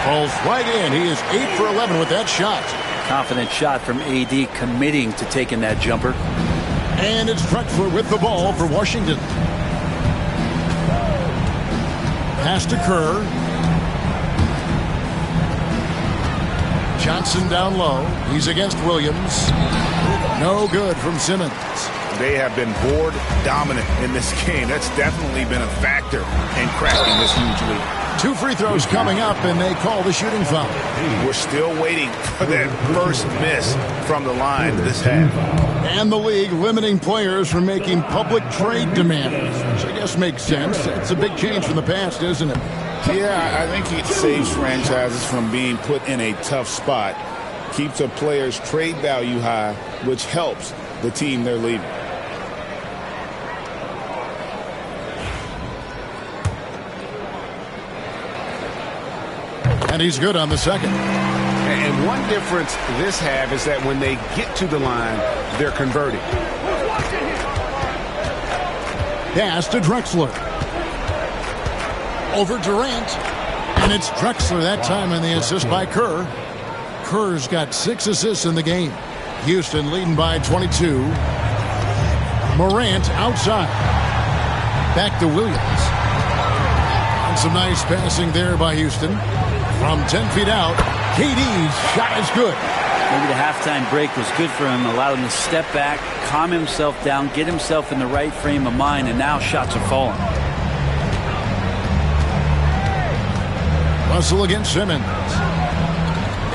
Falls right in. He is 8 for 11 with that shot. Confident shot from AD, committing to taking that jumper. And it's Drexler with the ball for Washington. Pass to Kerr. Johnson down low. He's against Williams. No good from Simmons. they have been board dominant in this game. That's definitely been a factor in cracking this huge lead. 2 free throws coming up, and they call the shooting foul. We're still waiting for that first miss from the line this half. And the league limiting players from making public trade demands, which I guess makes sense. It's a big change from the past, isn't it? Yeah, I think it saves franchises from being put in a tough spot. Keeps a player's trade value high, which helps the team they're leaving. And he's good on the second. And one difference this half is that when they get to the line, they're converting. Pass to Drexler. Over Durant. And it's Drexler that time, and the assist by Kerr. Kerr's got 6 assists in the game. Houston leading by 22. Morant outside. Back to Williams. And some nice passing there by Houston. From 10 feet out, KD's shot is good. Maybe the halftime break was good for him. Allowed him to step back, calm himself down, get himself in the right frame of mind, and now shots are falling. Russell against Simmons.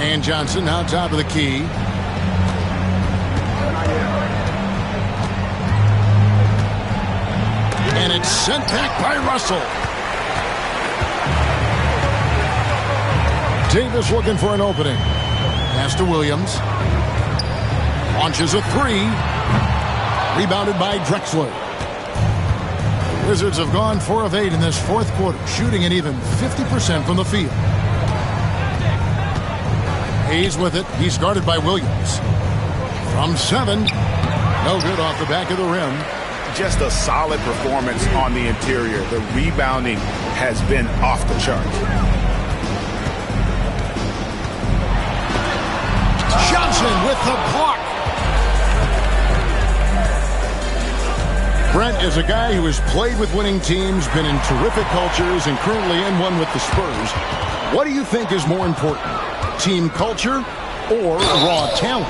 And Johnson now top of the key. And it's sent back by Russell. Davis looking for an opening. Pass to Williams. Launches a 3. Rebounded by Drexler. The Wizards have gone 4 of 8 in this fourth quarter, shooting at even 50% from the field. Hayes with it. He's guarded by Williams. From 7. No good off the back of the rim. Just a solid performance on the interior. The rebounding has been off the charts. Johnson with the block. Brent is a guy who has played with winning teams, been in terrific cultures, and currently in one with the Spurs. What do you think is more important, team culture or raw talent?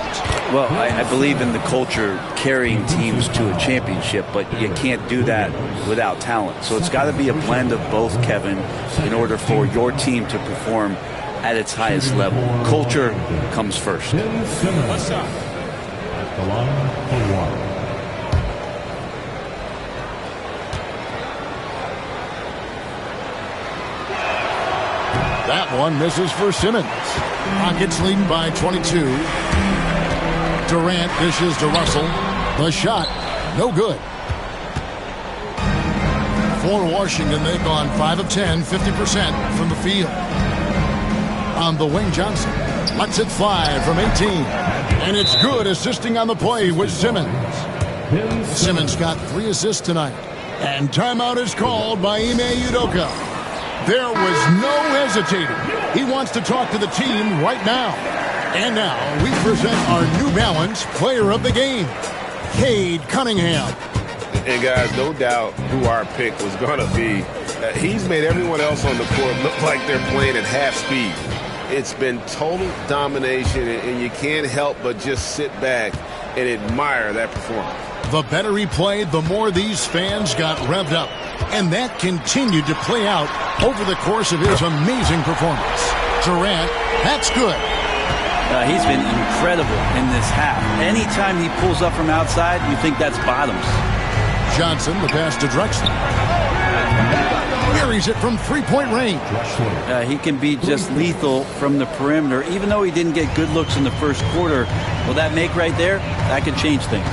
Well, I believe in the culture carrying teams to a championship, but you can't do that without talent. So it's got to be a blend of both, Kevin, in order for your team to perform at its highest level. Culture comes first. What's up? The line for one. That one misses for Simmons. Rockets leading by 22. Durant dishes to Russell. The shot, no good. For Washington, they've gone 5 of 10, 50% from the field. On the wing, Johnson lets it fly from 18. And it's good, assisting on the play with Simmons. Simmons got 3 assists tonight. And timeout is called by Ime Udoka. There was no hesitating. He wants to talk to the team right now. And now we present our New Balance Player of the Game, Cade Cunningham. And guys, no doubt who our pick was going to be. He's made everyone else on the court look like they're playing at half speed. It's been total domination, and you can't help but just sit back and admire that performance. The better he played, the more these fans got revved up. And that continued to play out over the course of his amazing performance. Durant, that's good. He's been incredible in this half. Anytime he pulls up from outside, you think that's bottoms. Johnson, the pass to Drexler. Carries it from three-point range. He can be just lethal from the perimeter. Even though he didn't get good looks in the first quarter, will that make right there? That could change things.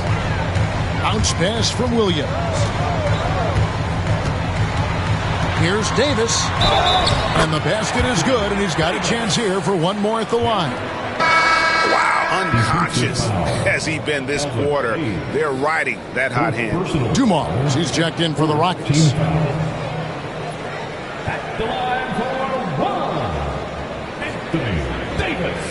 Bounce pass from Williams. Here's Davis. And the basket is good, and he's got a chance here for one more at the line. Wow, unconscious has he been this quarter. They're riding that hot hand. Dumars, he's checked in for the Rockets. At the line for one, Anthony Davis.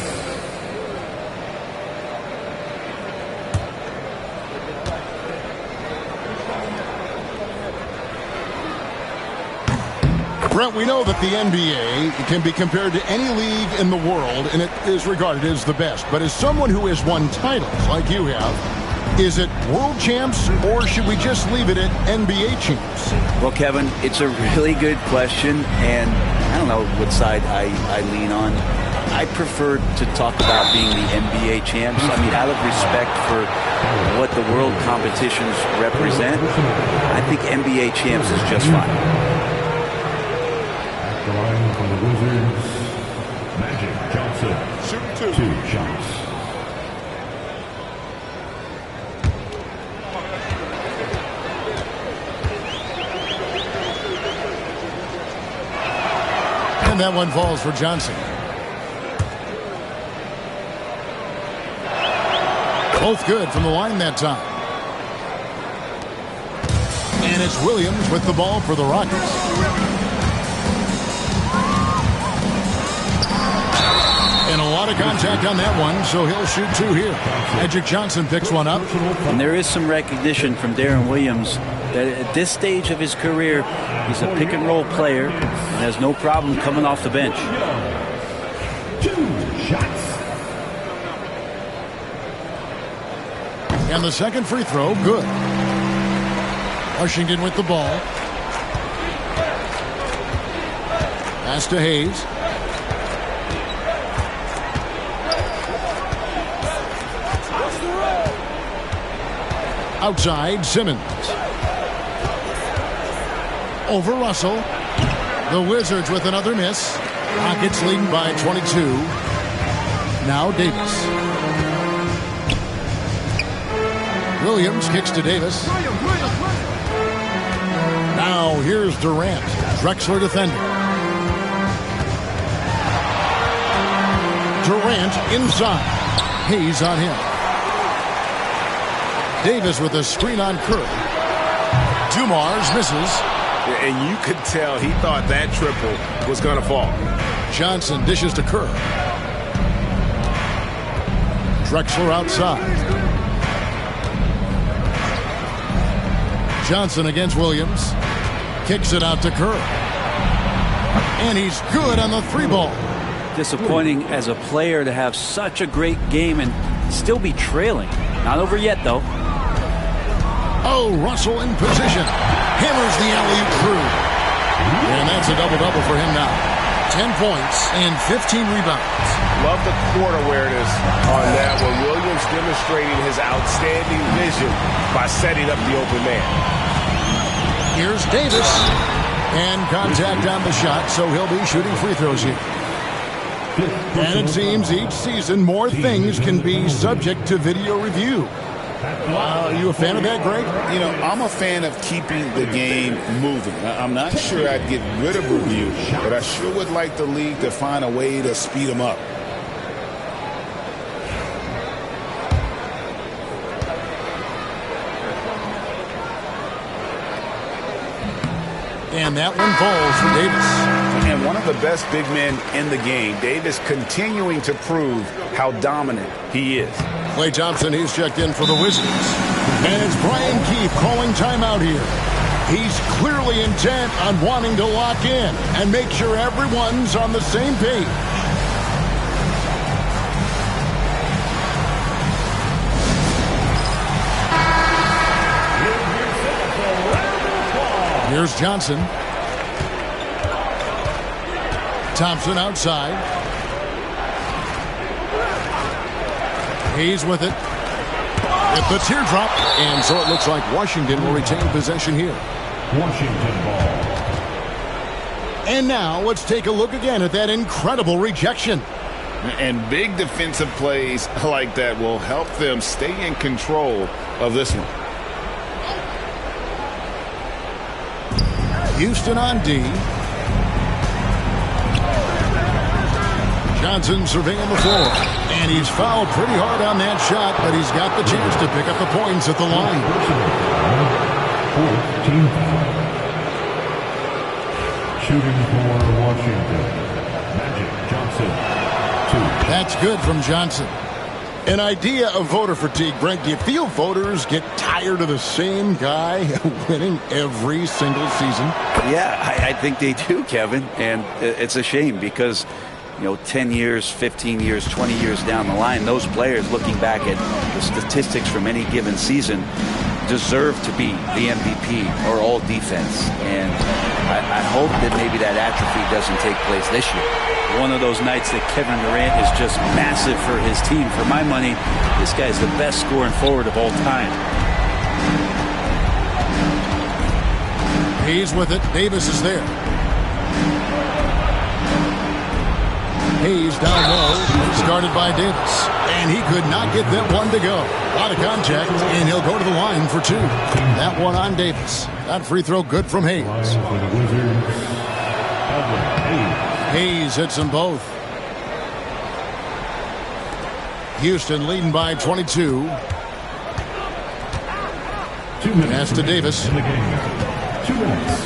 Brent, we know that the NBA can be compared to any league in the world, and it is regarded as the best. But as someone who has won titles like you have, Is it world champs, or should we just leave it at NBA champs? Well, Kevin, it's a really good question, and I don't know what side I lean on. I prefer to talk about being the NBA champs. I mean, out of respect for what the world competitions represent, I think NBA champs is just fine. At the line for the Wizards, Magic Johnson. Shoot 2 shots. And that one falls for Johnson. Both good from the line that time. And it's Williams with the ball for the Rockets. And a lot of contact on that one, so he'll shoot 2 here. Magic Johnson picks one up. And there is some recognition from Darren Williams that at this stage of his career, he's a pick-and-roll player and has no problem coming off the bench. 2 shots. And the second free throw, good. Washington with the ball. Pass to Hayes. Outside, Simmons. Over Russell. The Wizards with another miss. Rockets leading by 22. Now Davis. Williams kicks to Davis. Now here's Durant. Drexler defender. Durant inside. Hayes on him. Davis with a screen on Curry. Dumars misses. And you could tell he thought that triple was going to fall. Johnson dishes to Kerr. Drexler outside. Johnson against Williams. Kicks it out to Kerr. And he's good on the 3-ball. Disappointing as a player to have such a great game and still be trailing. Not over yet, though. Oh, Russell in position. Hammers the alley-oop through. And that's a double-double for him now. 10 points and 15 rebounds. Love the court awareness on that one. Williams demonstrating his outstanding vision by setting up the open man. Here's Davis. And contact on the shot, so he'll be shooting free throws here. And it seems each season more things can be subject to video review. Are you a fan of that, Greg? You know, I'm a fan of keeping the game moving. I'm not sure I'd get rid of review, but I sure would like the league to find a way to speed them up. And that one falls for Davis. And one of the best big men in the game, Davis continuing to prove how dominant he is. Klay Thompson, he's checked in for the Wizards. And it's Brian Keefe calling timeout here. He's clearly intent on wanting to lock in and make sure everyone's on the same page. Here's Johnson. Thompson outside. Hayes with it. With the teardrop. And so it looks like Washington will retain possession here. Washington ball. And now let's take a look again at that incredible rejection. And big defensive plays like that will help them stay in control of this one. Houston on D. Johnson surveying the floor. And he's fouled pretty hard on that shot, but he's got the chance to pick up the points at the line. 14 foul. Shooting for Washington, Magic Johnson, 2. That's good from Johnson. An idea of voter fatigue, Brent. Do you feel voters get tired of the same guy winning every single season? Yeah, I think they do, Kevin. And it's a shame because 10 years, 15 years, 20 years down the line, those players looking back at the statistics from any given season deserve to be the MVP or all defense. And I hope that maybe that atrophy doesn't take place this year. One of those nights that Kevin Durant is just massive for his team. For my money, this guy's the best scoring forward of all time. Hayes with it. Davis is there. Hayes down low, started by Davis. And he could not get that one to go. A lot of contact, and he'll go to the line for 2. That one on Davis. That free throw good from Hayes. Hayes hits them both. Houston leading by 22. Pass to Davis. 2 minutes.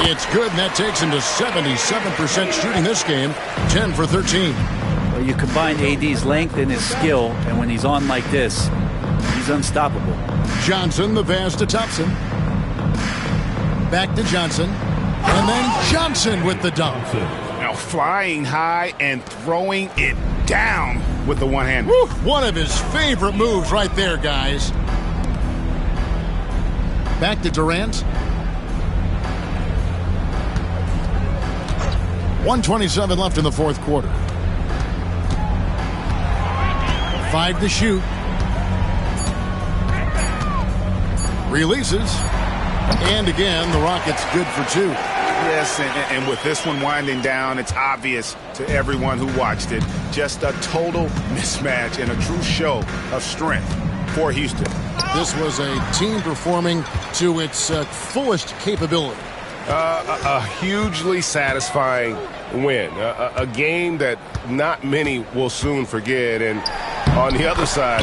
It's good, and that takes him to 77% shooting this game, 10 for 13. Well, you combine AD's length and his skill, and when he's on like this, he's unstoppable. Johnson, the pass to Thompson. Back to Johnson. And then Johnson with the dunk. Now flying high and throwing it down with the one hand. One of his favorite moves right there, guys. Back to Durant. 1:27 left in the fourth quarter. 5 to shoot. Releases. And again, the Rockets good for 2. Yes, and with this one winding down, it's obvious to everyone who watched it. Just a total mismatch and a true show of strength for Houston. This was a team performing to its fullest capability. A hugely satisfying win. A game that not many will soon forget. And on the other side,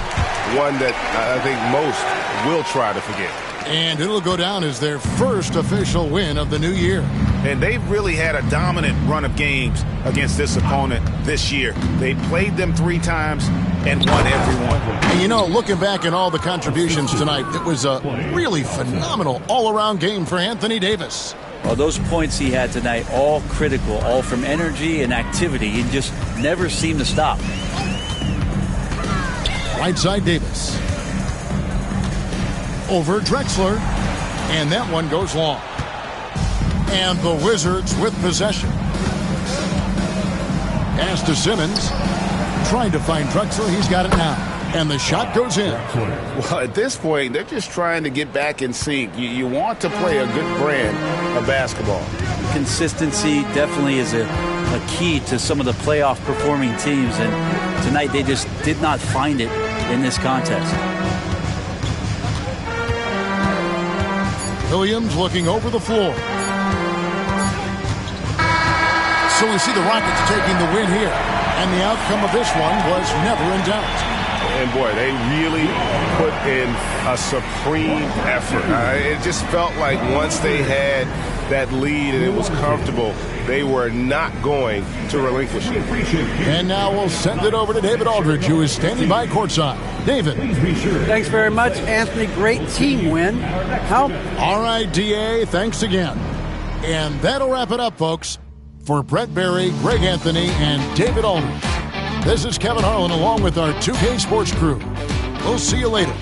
one that I think most will try to forget. And it'll go down as their first official win of the new year. And they've really had a dominant run of games against this opponent this year. They played them 3 times and won every one. And looking back at all the contributions tonight, it was a really phenomenal all-around game for Anthony Davis. Well, those points he had tonight, all critical, all from energy and activity. He just never seemed to stop. Right side Davis. Over Drexler. And that one goes long. And the Wizards with possession. Pass to Simmons. Trying to find Drexler. He's got it now. And the shot goes in. Well, at this point, they're just trying to get back in sync. You want to play a good brand of basketball. Consistency definitely is a key to some of the playoff performing teams. And tonight they just did not find it in this contest. Williams looking over the floor. So we see the Rockets taking the win here. And the outcome of this one was never in doubt. And, boy, they really put in a supreme effort. It just felt like once they had that lead and it was comfortable, they were not going to relinquish it. And now we'll send it over to David Aldridge, who is standing by courtside. David. Thanks very much, Anthony. Great team win. All right, DA, thanks again. And that'll wrap it up, folks. For Brett Berry, Greg Anthony, and David Aldridge, this is Kevin Harlan along with our 2K Sports crew. We'll see you later.